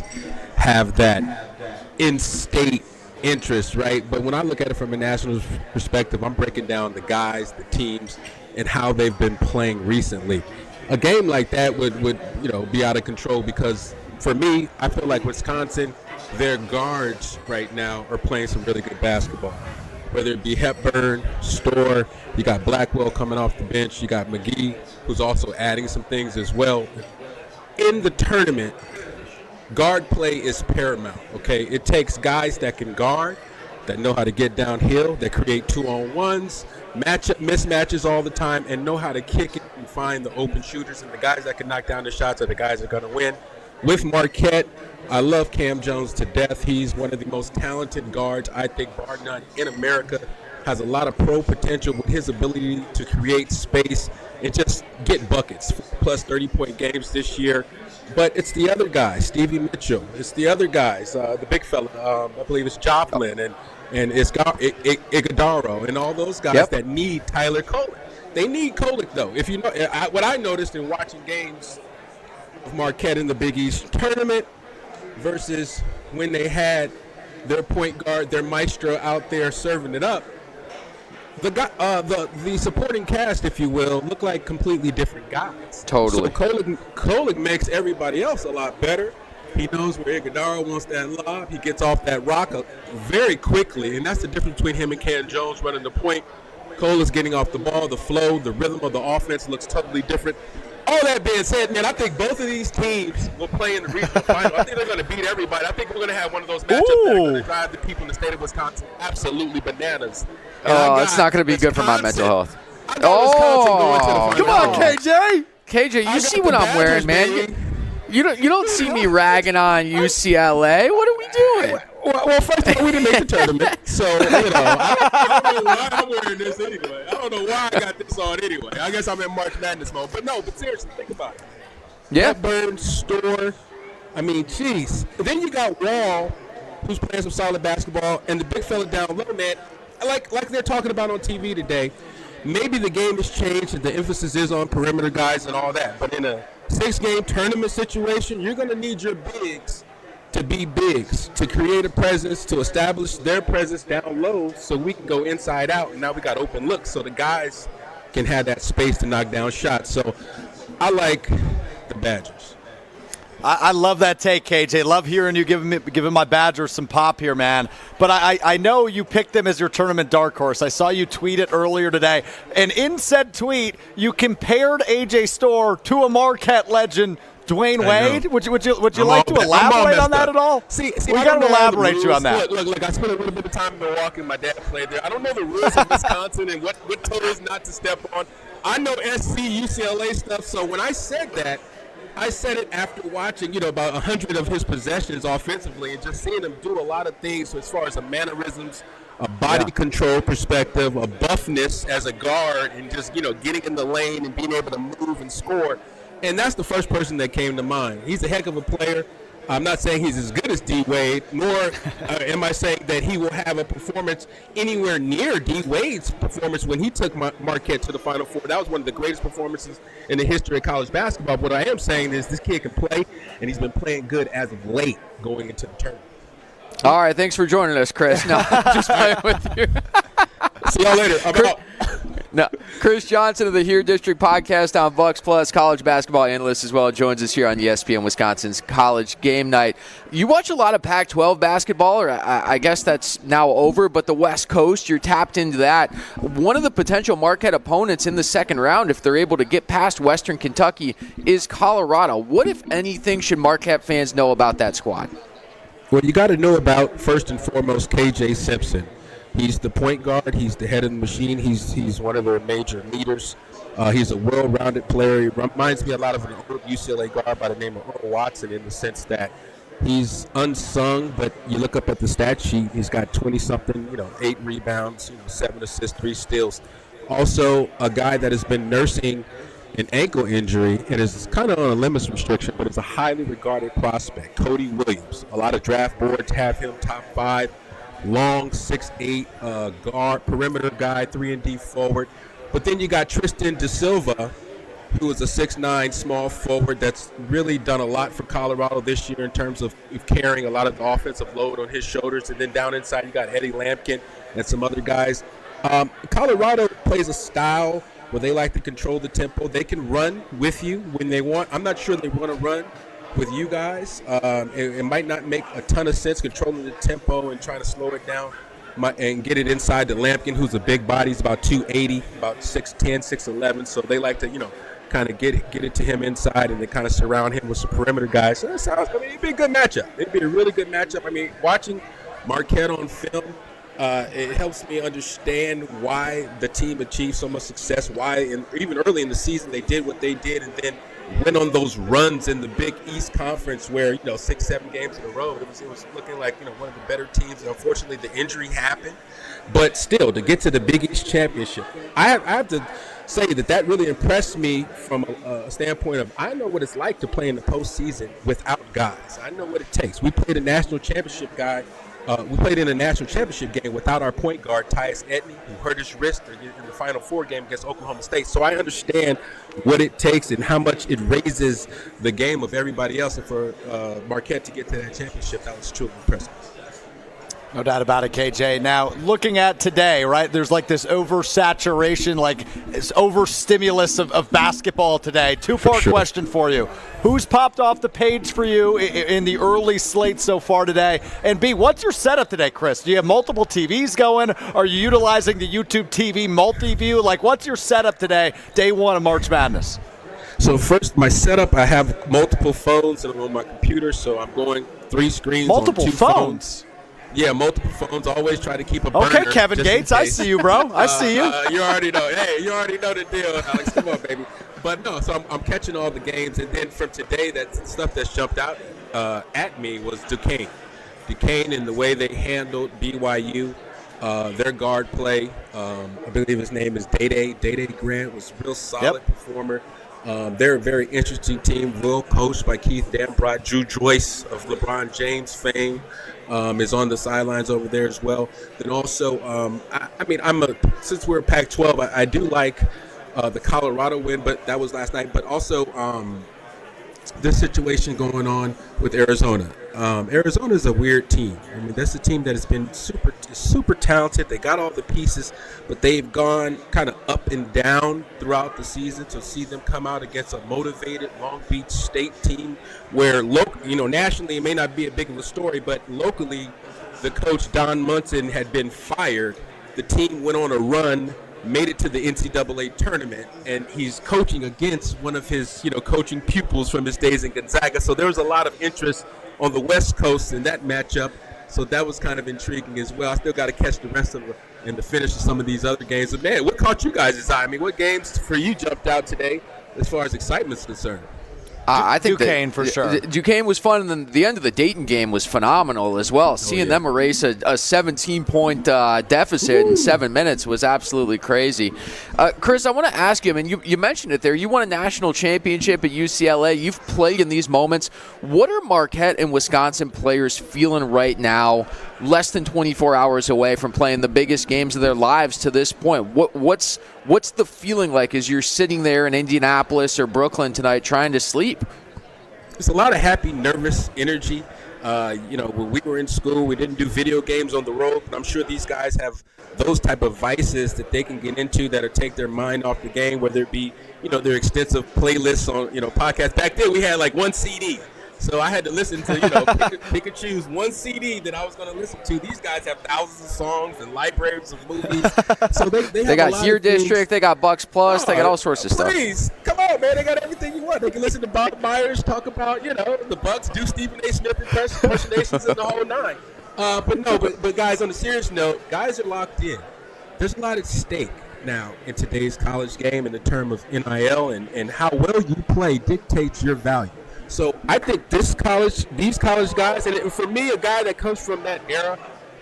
have that in-state interest, right? But when I look at it from a national perspective, I'm breaking down the guys, the teams, and how they've been playing recently. A game like that would be out of control because for me, I feel like Wisconsin, their guards right now are playing some really good basketball. Whether it be Hepburn, Storr, you got Blackwell coming off the bench, you got McGee, who's also adding some things as well. In the tournament, guard play is paramount, okay? It takes guys that can guard, that know how to get downhill, that create 2-on-1s, mismatches all the time, and know how to kick it and find the open shooters. And the guys that can knock down the shots are the guys that are going to win. With Marquette, I love Cam Jones to death. He's one of the most talented guards, I think, bar none, in America. Has a lot of pro potential with his ability to create space and just get buckets. Plus 30-point games this year. But it's the other guys, Stevie Mitchell. It's the other guys, the big fella, I believe it's Joplin and it's Iguodaro and all those guys that need Tyler Kolek. They need Kolek, though. If you know, what I noticed in watching games of Marquette in the Big East tournament versus when they had their point guard, their maestro out there serving it up, the supporting cast, if you will, look like completely different guys. Totally. So Kolek makes everybody else a lot better. He knows where Iguodala wants that lob. He gets off that rock very quickly, and that's the difference between him and Cam Jones running the point. Cole is getting off the ball. The flow, the rhythm of the offense looks totally different. All that being said, man, I think both of these teams will play in the regional final. I think they're going to beat everybody. I think we're going to have one of those matchups that are going to drive the people in the state of Wisconsin absolutely bananas. Oh, it's not going to be good for my mental health. Oh, come on, KJ. KJ, you see what I'm wearing, man. You don't see me ragging on UCLA. What are we doing? Well, first of all, we didn't make the tournament, so I don't know why I'm wearing this anyway. I don't know why I got this on anyway. I guess I'm in March Madness mode. But seriously, think about it. Yeah. Burn, Store. I mean, geez. Then you got Wall, who's playing some solid basketball, and the big fella down low, man. Like they're talking about on TV today. Maybe the game has changed and the emphasis is on perimeter guys and all that. But in a 6-game tournament situation, you're going to need your bigs to be bigs, to create a presence, to establish their presence down low so we can go inside out. And now we got open looks so the guys can have that space to knock down shots. So I like the Badgers. I love that take, KJ. Love hearing you giving my Badgers some pop here, man. But I know you picked them as your tournament dark horse. I saw you tweet it earlier today. And in said tweet, you compared A.J. Storr to a Marquette legend, Dwayne Wade. Would you like to elaborate on that at all? See, we got to elaborate you on that. Look, I spent a little bit of time in Milwaukee. My dad played there. I don't know the rules of Wisconsin and what toes not to step on. I know SC, UCLA stuff. So when I said that, I said it after watching, about 100 of his possessions offensively and just seeing him do a lot of things as far as the mannerisms, a body control perspective, a buffness as a guard, and just, getting in the lane and being able to move and score. And that's the first person that came to mind. He's a heck of a player. I'm not saying he's as good as D. Wade, nor am I saying that he will have a performance anywhere near D. Wade's performance when he took Marquette to the Final Four. That was one of the greatest performances in the history of college basketball. What I am saying is this kid can play, and he's been playing good as of late going into the tournament. All right, thanks for joining us, Chris. No, just playing with you. See y'all later. I'm out. No, Chris Johnson of the Here District podcast on Bucks Plus, college basketball analyst as well, joins us here on ESPN Wisconsin's College Game Night. You watch a lot of Pac-12 basketball, or I guess that's now over, but the West Coast, you're tapped into that. One of the potential Marquette opponents in the second round, if they're able to get past Western Kentucky, is Colorado. What, if anything, should Marquette fans know about that squad? Well, you got to know about, first and foremost, KJ Simpson. He's the point guard. He's the head of the machine. He's one of their major leaders. He's a well-rounded player. He reminds me a lot of an old UCLA guard by the name of Earl Watson in the sense that he's unsung, but you look up at the stat sheet, he's got 20-something, 8 rebounds, 7 assists, 3 steals. Also, a guy that has been nursing an ankle injury and is kind of on a limits restriction, but is a highly regarded prospect, Cody Williams. A lot of draft boards have him top 5. Long 6'8" guard, perimeter guy, 3-and-D forward. But then you got Tristan Da Silva, who is a 6'9" small forward that's really done a lot for Colorado this year in terms of carrying a lot of the offensive load on his shoulders. And then down inside you got Eddie Lampkin and some other guys. Colorado plays a style where they like to control the tempo. They can run with you when they want. I'm not sure they want to run with you guys. It might not make a ton of sense controlling the tempo and trying to slow it down and get it inside to Lampkin, who's a big body. He's about 280, about 6'10", 6'11". So they like to, kind of get it to him inside and they kind of surround him with some perimeter guys. So it'd be a good matchup. It'd be a really good matchup. I mean, watching Marquette on film, it helps me understand why the team achieved so much success, why even early in the season they did what they did and then went on those runs in the Big East Conference where, 6-7 games in a row, it was looking like, one of the better teams. And unfortunately, the injury happened. But still, to get to the Big East Championship, I have to say that really impressed me from a standpoint of I know what it's like to play in the postseason without guys. I know what it takes. We played a national championship We played in a national championship game without our point guard, Tyus Edney, who hurt his wrist in the Final Four game against Oklahoma State. So I understand what it takes and how much it raises the game of everybody else. And for Marquette to get to that championship, that was truly impressive. No doubt about it, KJ. Now, looking at today, right, there's like this oversaturation, like this overstimulus of basketball today. Two-part question for you. Who's popped off the page for you in the early slate so far today? And B, what's your setup today, Chris? Do you have multiple TVs going? Are you utilizing the YouTube TV multi-view? Like, what's your setup today, day one of March Madness? So first, my setup, I have multiple phones and I'm on my computer, so I'm going 3 screens multiple on 2 phones. Yeah, multiple phones. Always try to keep a burner. Okay, Kevin Gates, I see you, bro. I see you. You already know. Hey, you already know the deal, Alex. Come on, baby. But no, so I'm catching all the games. And then from today, that stuff that's jumped out at me was Duquesne. Duquesne and the way they handled BYU, their guard play. I believe his name is Dede Grant, was a real solid performer. They're a very interesting team, well coached by Keith Dambrot. Drew Joyce of LeBron James fame is on the sidelines over there as well. Then also, since we're Pac-12, I do like the Colorado win, but that was last night. But also this situation going on with Arizona. Arizona is a weird team. I mean, that's a team that has been super talented. They got all the pieces, but they've gone kind of up and down throughout the season. To see them come out against a motivated Long Beach State team where, nationally it may not be a big of a story, but locally the coach Don Munson had been fired. The team went on a run, made it to the NCAA tournament, and he's coaching against one of his, coaching pupils from his days in Gonzaga. So there was a lot of interest on the West Coast in that matchup. So that was kind of intriguing as well. I still got to catch the rest of it and the finish of some of these other games. But man, what caught you guys' eye? I mean, what games for you jumped out today as far as excitement's concerned? I think Duquesne for sure. Duquesne was fun, and then the end of the Dayton game was phenomenal as well. Seeing them erase a 17-point deficit in 7 minutes was absolutely crazy. Chris, I want to ask you, I mean, you mentioned it there. You won a national championship at UCLA. You've played in these moments. What are Marquette and Wisconsin players feeling right now, less than 24 hours away from playing the biggest games of their lives to this point? What's the feeling like as you're sitting there in Indianapolis or Brooklyn tonight trying to sleep? It's a lot of happy, nervous energy. When we were in school, we didn't do video games on the road, but I'm sure these guys have those type of vices that they can get into that'll take their mind off the game, whether it be, their extensive playlists on, podcasts. Back then we had like one CD. So I had to listen to, pick and choose one CD that I was going to listen to. These guys have thousands of songs and libraries of movies. So they got Here District, they got Bucks Plus, they got all sorts of stuff. Please, come on, man. They got everything you want. They can listen to Bob Myers talk about, the Bucks, do Stephen A. Smith impersonations and the whole nine. But guys, on a serious note, guys are locked in. There's a lot at stake now in today's college game in the term of NIL, and how well you play dictates your value. So I think these college guys, and for me, a guy that comes from that era,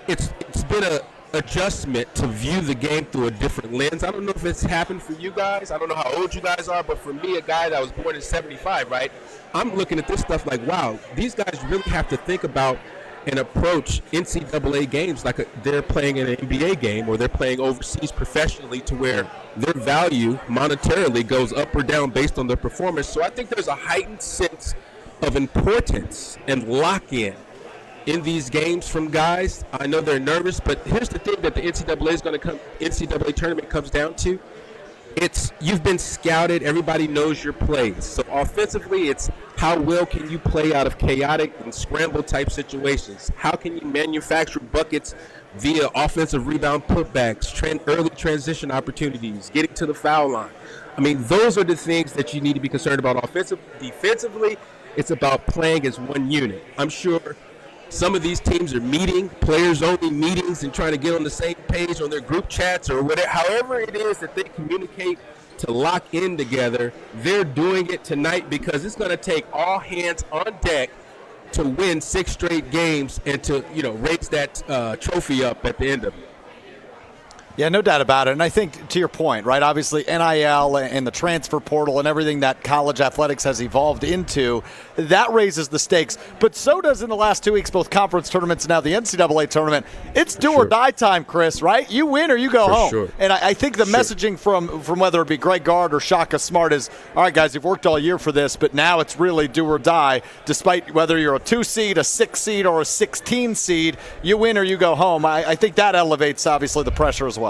it's been a adjustment to view the game through a different lens. I don't know if it's happened for you guys. I don't know how old you guys are, but for me, a guy that was born in 75, right, I'm looking at this stuff like, wow, these guys really have to think about and approach NCAA games like they're playing in an NBA game or they're playing overseas professionally, to where their value monetarily goes up or down based on their performance. So I think there's a heightened sense of importance and lock-in in these games from guys. I know they're nervous, but here's the thing that the NCAA tournament comes down to. You've been scouted. Everybody knows your plays. So offensively, it's how well can you play out of chaotic and scramble type situations? How can you manufacture buckets via offensive rebound putbacks, early transition opportunities, getting to the foul line? I mean, those are the things that you need to be concerned about. Defensively, it's about playing as one unit. I'm sure some of these teams are meeting, players-only meetings, and trying to get on the same page on their group chats or whatever. However it is that they communicate to lock in together, they're doing it tonight because it's going to take all hands on deck to win 6 straight games and to, raise that trophy up at the end of it. Yeah, no doubt about it. And I think, to your point, right, obviously NIL and the transfer portal and everything that college athletics has evolved into, that raises the stakes. But so does in the last 2 weeks, both conference tournaments and now the NCAA tournament. It's do or die time, Chris, right? You win or you go home. Sure. And I think the messaging from whether it be Greg Gard or Shaka Smart is, all right, guys, you've worked all year for this, but now it's really do or die. Despite whether you're a 2 seed, a 6 seed, or a 16 seed, you win or you go home. I think that elevates, obviously, the pressure as well.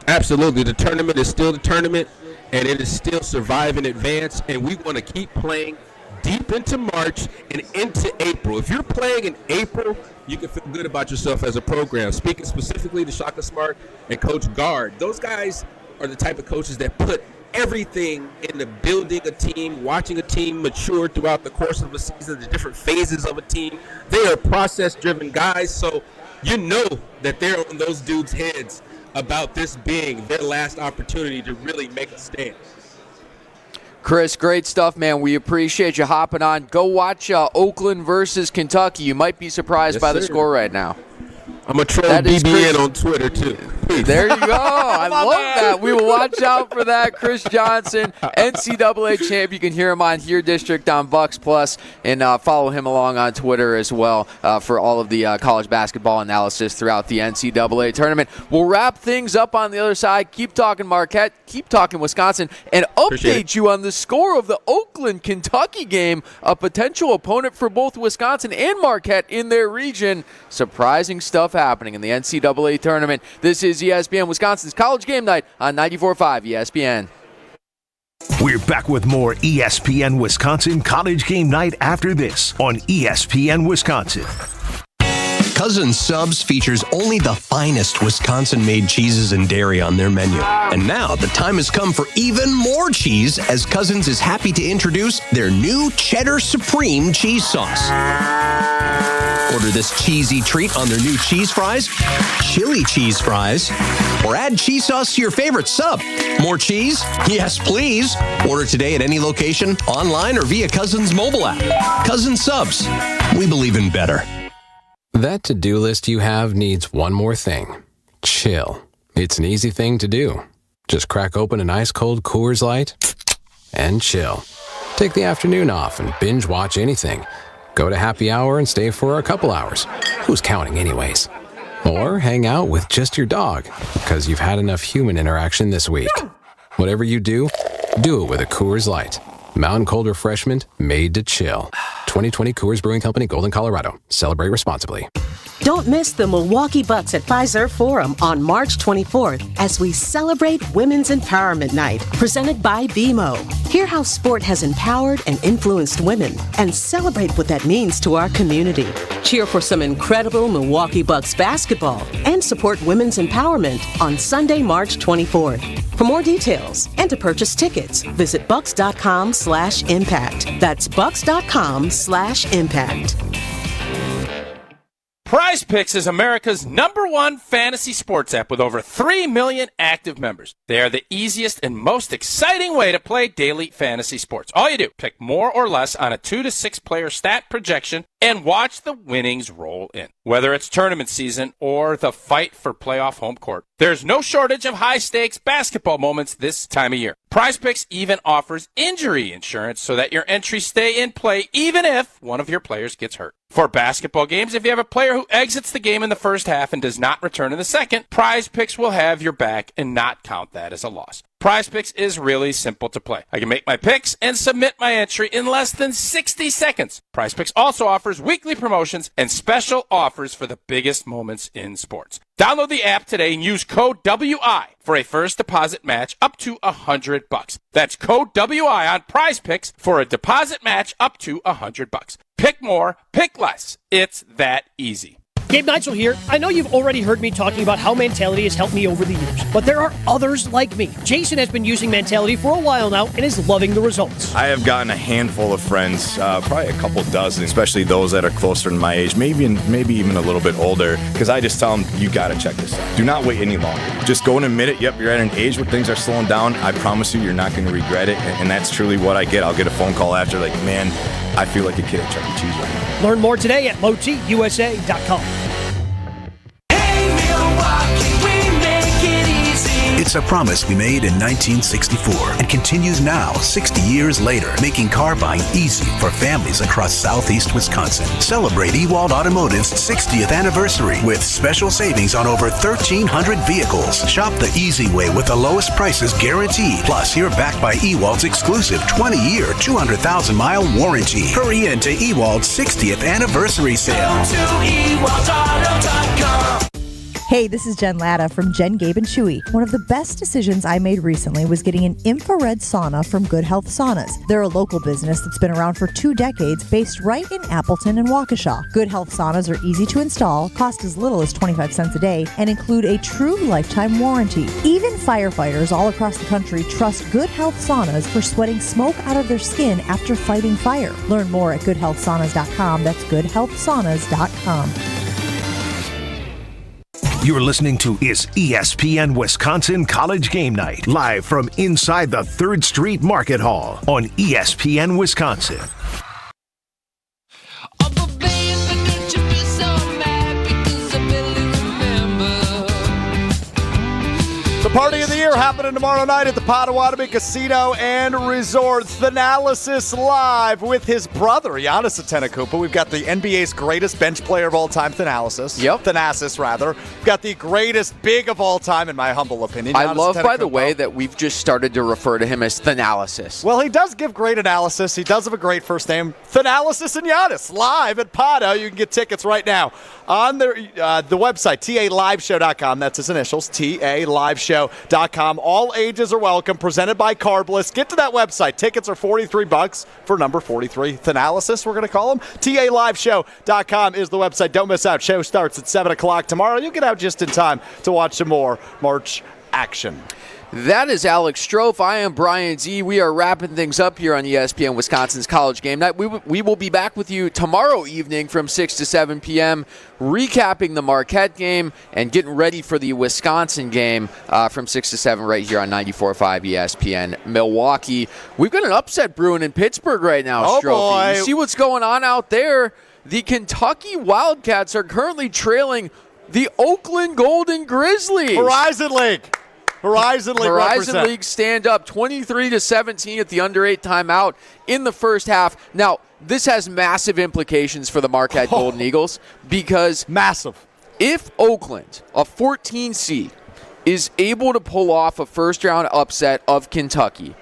Absolutely. The tournament is still the tournament, and it is still survive and advance, and we want to keep playing deep into March and into April. If you're playing in April, you can feel good about yourself as a program. Speaking specifically to Shaka Smart and Coach Gard, those guys are the type of coaches that put everything into building a team, watching a team mature throughout the course of a season, the different phases of a team. They are process-driven guys, so you know that they're on those dudes' heads about this being their last opportunity to really make a stand. Chris, great stuff, man. We appreciate you hopping on. Go watch Oakland versus Kentucky. You might be surprised by the score right now. I'm going to troll BBN on Twitter, too. There you go. I love that. We will watch out for that. Chris Johnson, NCAA champ. You can hear him on Here District on Bucks Plus, and follow him along on Twitter as well for all of the college basketball analysis throughout the NCAA tournament. We'll wrap things up on the other side. Keep talking Marquette. Keep talking Wisconsin, and update you on the score of the Oakland-Kentucky game, a potential opponent for both Wisconsin and Marquette in their region. Surprising stuff happening in the NCAA tournament. This is ESPN Wisconsin's College Game Night on 94.5 ESPN. We're back with more ESPN Wisconsin College Game Night after this on ESPN Wisconsin. Cousins Subs features only the finest Wisconsin-made cheeses and dairy on their menu. And now the time has come for even more cheese, as Cousins is happy to introduce their new Cheddar Supreme cheese sauce. Order this cheesy treat on their new cheese fries, chili cheese fries, or add cheese sauce to your favorite sub. More cheese? Yes, please. Order today at any location, online, or via Cousins mobile app. Cousins Subs. We believe in better. That to-do list you have needs one more thing. Chill. It's an easy thing to do. Just crack open an ice-cold Coors Light and chill. Take the afternoon off and binge watch anything. Go to happy hour and stay for a couple hours. Who's counting anyways? Or hang out with just your dog, because you've had enough human interaction this week. Whatever you do it with a Coors Light. Mountain cold refreshment made to chill. 2020 Coors Brewing Company, Golden, Colorado. Celebrate responsibly. Don't miss the Milwaukee Bucks at Fiserv Forum on March 24th as we celebrate Women's Empowerment Night, presented by BMO. Hear how sport has empowered and influenced women, and celebrate what that means to our community. Cheer for some incredible Milwaukee Bucks basketball and support women's empowerment on Sunday, March 24th. For more details and to purchase tickets, visit bucks.com/impact. That's bucks.com/impact. Prize Picks is America's #1 fantasy sports app with over 3 million active members. They are the easiest and most exciting way to play daily fantasy sports. All you do, pick more or less on a 2 to 6 player stat projection and watch the winnings roll in. Whether it's tournament season or the fight for playoff home court, there's no shortage of high-stakes basketball moments this time of year. Prize Picks even offers injury insurance so that your entries stay in play even if one of your players gets hurt. For basketball games, if you have a player who exits the game in the first half and does not return in the second, Prize Picks will have your back and not count that as a loss. Prize Picks is really simple to play. I can make my picks and submit my entry in less than 60 seconds. Prize Picks also offers weekly promotions and special offers for the biggest moments in sports. Download the app today and use code WI for a first deposit match up to $100. That's code WI on Prize Picks for a deposit match up to $100. Pick more, pick less. It's that easy. Gabe Neitzel here. I know you've already heard me talking about how Mentality has helped me over the years, but there are others like me. Jason has been using Mentality for a while now and is loving the results. I have gotten a handful of friends, probably a couple dozen, especially those that are closer to my age, maybe even a little bit older, because I just tell them, you got to check this out. Do not wait any longer. Just go and admit it. Yep, you're at an age where things are slowing down. I promise you, you're not going to regret it, and that's truly what I get. I'll get a phone call after, like, man, I feel like a kid at Chuck E. Cheese right now. Learn more today at lowtusa.com. Hey, Milwaukee, we make it a promise we made in 1964 and continues now 60 years later, making car buying easy for families across southeast Wisconsin. Celebrate Ewald Automotive's 60th anniversary with special savings on over 1,300 vehicles. Shop the easy way with the lowest prices guaranteed. Plus, you're backed by Ewald's exclusive 20-year, 200,000-mile warranty. Hurry into Ewald's 60th anniversary sale. Hey, this is Jen Latta from Jen, Gabe, and Chewy. One of the best decisions I made recently was getting an infrared sauna from Good Health Saunas. They're a local business that's been around for 2 decades, based right in Appleton and Waukesha. Good Health Saunas are easy to install, cost as little as 25 cents a day, and include a true lifetime warranty. Even firefighters all across the country trust Good Health Saunas for sweating smoke out of their skin after fighting fire. Learn more at goodhealthsaunas.com. That's goodhealthsaunas.com. You're listening to Is ESPN Wisconsin College Game Night, live from inside the 3rd Street Market Hall on ESPN Wisconsin. The party of the year happening tomorrow night at the Potawatomi Casino and Resort. Thanalysis live with his brother, Giannis Antetokounmpo. We've got the NBA's greatest bench player of all time, Thanasis. Yep. Thanasis, rather. We've got the greatest big of all time, in my humble opinion. I love, by the way, that we've just started to refer to him as Thanalysis. Well, he does give great analysis. He does have a great first name. Thanalysis and Giannis, live at Pada. You can get tickets right now on the website, taliveshow.com. That's his initials, taliveshow.com. All ages are welcome. Presented by Carbliss. Get to that website. Tickets are $43 for number 43. Thanalysis, we're going to call him. taliveshow.com is the website. Don't miss out. Show starts at 7 o'clock tomorrow. You'll get out just in time to watch some more March action. That is Alex Strofe. I am Brian Z. We are wrapping things up here on ESPN Wisconsin's College Game Night. We will be back with you tomorrow evening from 6 to 7 p.m., recapping the Marquette game and getting ready for the Wisconsin game from 6 to 7 right here on 94.5 ESPN Milwaukee. We've got an upset brewing in Pittsburgh right now, Oh, Strofe. boy. You see what's going on out there? The Kentucky Wildcats are currently trailing the Oakland Golden Grizzlies. Horizon League. Horizon League stand up 23-17 at the under 8 timeout in the first half. Now, this has massive implications for the Marquette Golden Eagles because massive. If Oakland, a 14 seed, is able to pull off a first-round upset of Kentucky,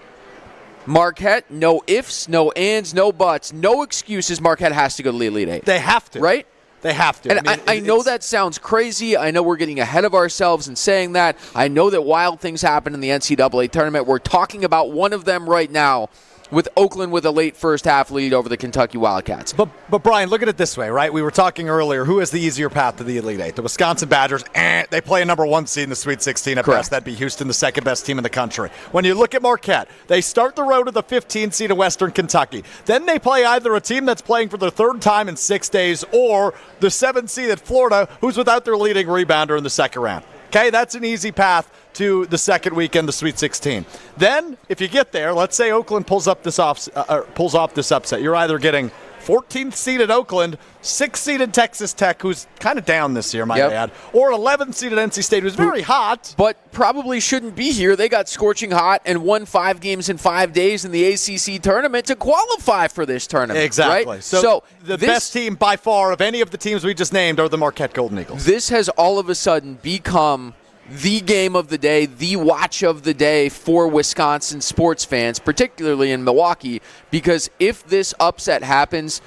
Marquette, no ifs, no ands, no buts, no excuses. Marquette has to go to the Elite Eight. They have to. Right? They have to. And I know that sounds crazy. I know we're getting ahead of ourselves in saying that. I know that wild things happen in the NCAA tournament. We're talking about one of them right now with Oakland with a late first half lead over the Kentucky Wildcats. But Brian, look at it this way, right? We were talking earlier, who has the easier path to the Elite Eight? The Wisconsin Badgers, they play a number 1 seed in the Sweet 16 at best. That'd be Houston, the second best team in the country. When you look at Marquette, they start the road to the 15 seed of Western Kentucky. Then they play either a team that's playing for their 3rd time in 6 days or the 7 seed at Florida, who's without their leading rebounder in the second round. Okay, that's an easy path to the second weekend, the Sweet 16. Then, if you get there, let's say Oakland pulls off this upset. You're either getting 14th seeded Oakland, 6th seeded Texas Tech, who's kind of down this year, might I add, or 11th seeded NC State, who's very hot. But probably shouldn't be here. They got scorching hot and won 5 games in 5 days in the ACC tournament to qualify for this tournament. Exactly. Right? So the best team by far of any of the teams we just named are the Marquette Golden Eagles. This has all of a sudden become the game of the day, the watch of the day for Wisconsin sports fans, particularly in Milwaukee, because if this upset happens,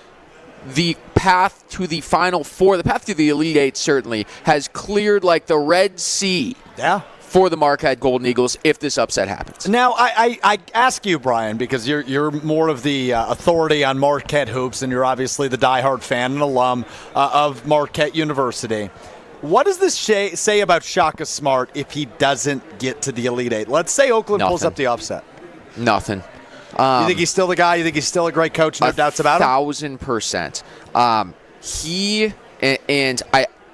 the path to the Final Four, the path to the Elite Eight certainly, has cleared like the Red Sea. Yeah. For the Marquette Golden Eagles if this upset happens. Now, I ask you, Brian, because you're more of the authority on Marquette hoops, and you're obviously the diehard fan and alum of Marquette University. What does this say about Shaka Smart if he doesn't get to the Elite Eight? Let's say Oakland pulls up the upset. Nothing. You think he's still the guy? You think he's still a great coach? No doubts about him? 1,000%.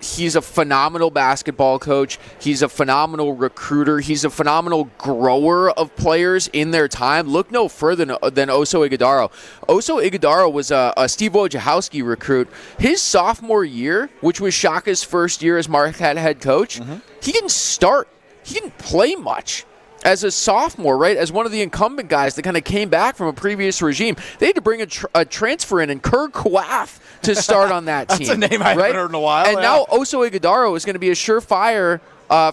He's a phenomenal basketball coach. He's a phenomenal recruiter. He's a phenomenal grower of players in their time. Look no further than Oso Ighodaro. Oso Ighodaro was a Steve Wojciechowski recruit. His sophomore year, which was Shaka's first year as Marquette head coach, he didn't start he didn't play much as a sophomore, right? As one of the incumbent guys that kind of came back from a previous regime. They had to bring a transfer in, and Kerr Kwaf to start on that team. That's a name I haven't heard in a while. And now Oso Ighodaro is going to be a surefire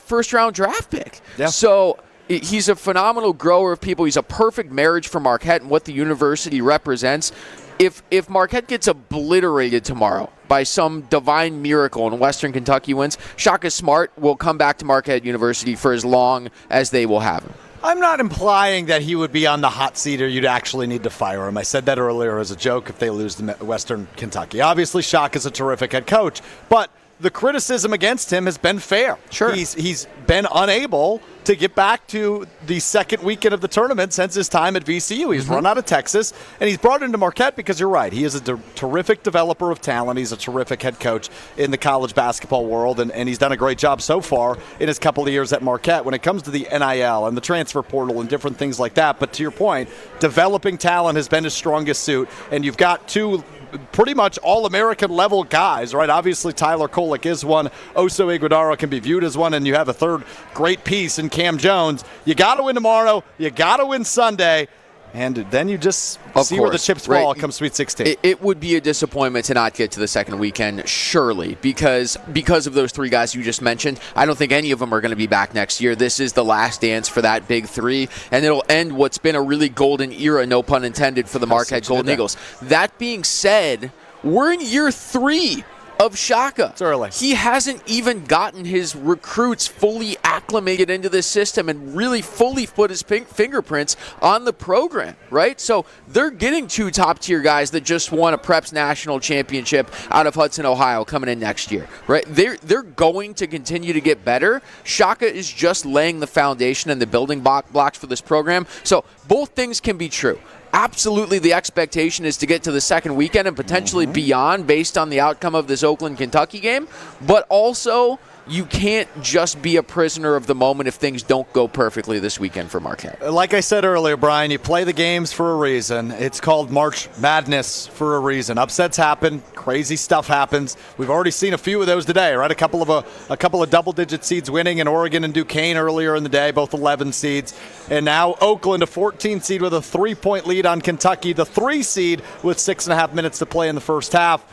first-round draft pick. Yeah. So he's a phenomenal grower of people. He's a perfect marriage for Marquette and what the university represents. If Marquette gets obliterated tomorrow by some divine miracle and Western Kentucky wins, Shaka Smart will come back to Marquette University for as long as they will have him. I'm not implying that he would be on the hot seat or you'd actually need to fire him. I said that earlier as a joke if they lose to Western Kentucky. Obviously, Shaka's a terrific head coach, but the criticism against him has been fair. Sure. He's been unable to get back to the second weekend of the tournament since his time at VCU. He's run out of Texas, and he's brought into Marquette because you're right. He is a terrific developer of talent. He's a terrific head coach in the college basketball world, and he's done a great job so far in his couple of years at Marquette when it comes to the NIL and the transfer portal and different things like that. But to your point, developing talent has been his strongest suit, and you've got two pretty much all-American level guys, right? Obviously, Tyler Kolek is one. Oso Ighodaro can be viewed as one, and you have a third great piece in Cam Jones. You got to win tomorrow. You got to win Sunday. And then you just see where the chips fall come Sweet 16. It would be a disappointment to not get to the second weekend, surely, because of those three guys you just mentioned. I don't think any of them are going to be back next year. This is the last dance for that big three, and it'll end what's been a really golden era, no pun intended, for the Marquette Golden Eagles. That being said, we're in year 3 of Shaka. It's early. He hasn't even gotten his recruits fully acclimated into the system and really fully put his fingerprints on the program, right? So they're getting 2 top-tier guys that just won a Preps National Championship out of Hudson, Ohio, coming in next year, right? They're going to continue to get better. Shaka is just laying the foundation and the building blocks for this program. So both things can be true. Absolutely, the expectation is to get to the second weekend and potentially beyond based on the outcome of this Oakland-Kentucky game. But also, you can't just be a prisoner of the moment if things don't go perfectly this weekend for Marquette. Like I said earlier, Brian, you play the games for a reason. It's called March Madness for a reason. Upsets happen. Crazy stuff happens. We've already seen a few of those today, right? A couple of double-digit seeds winning in Oregon and Duquesne earlier in the day, both 11 seeds. And now Oakland, a 14 seed with a 3-point lead on Kentucky, the 3 seed with 6.5 minutes to play in the first half.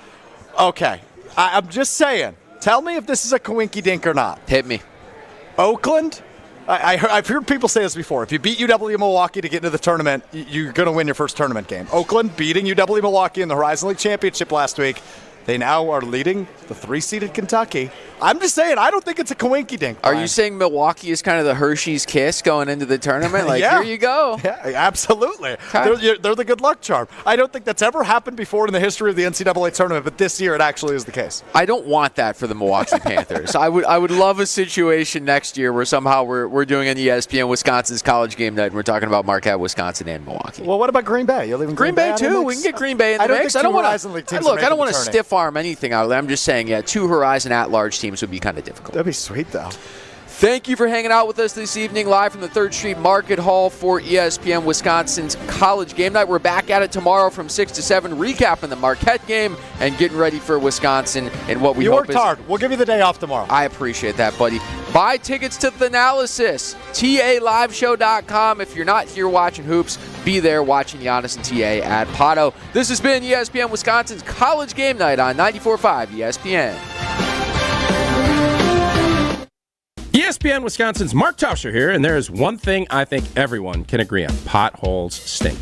Okay, I'm just saying. Tell me if this is a coinky-dink or not. Hit me. Oakland, I've heard people say this before. If you beat UW-Milwaukee to get into the tournament, you're going to win your first tournament game. Oakland beating UW-Milwaukee in the Horizon League Championship last week. They now are leading the 3-seeded Kentucky. I'm just saying, I don't think it's a coinky-dink. Are you saying Milwaukee is kind of the Hershey's Kiss going into the tournament? Like, yeah. Here you go. Yeah, absolutely. Okay. They're the good luck charm. I don't think that's ever happened before in the history of the NCAA tournament, but this year it actually is the case. I don't want that for the Milwaukee Panthers. I would love a situation next year where somehow we're doing an ESPN Wisconsin's College Game Night and we're talking about Marquette, Wisconsin, and Milwaukee. Well, what about Green Bay? You're leaving Green Bay too. We can get Green Bay in the mix. I don't want to stiff arm anything out of there. I'm just saying, 2 Horizon at-large teams would be kind of difficult. That'd be sweet, though. Thank you for hanging out with us this evening, live from the 3rd Street Market Hall for ESPN Wisconsin's College Game Night. We're back at it tomorrow from 6 to 7, recapping the Marquette game and getting ready for Wisconsin and what we hope is... You worked hard. We'll give you the day off tomorrow. I appreciate that, buddy. Buy tickets to the Analysis, TALiveshow.com. If you're not here watching hoops, be there watching Giannis and TA at Pato. This has been ESPN Wisconsin's College Game Night on 94.5 ESPN. ESPN Wisconsin's Mark Tauscher here, and there is one thing I think everyone can agree on. Potholes stink.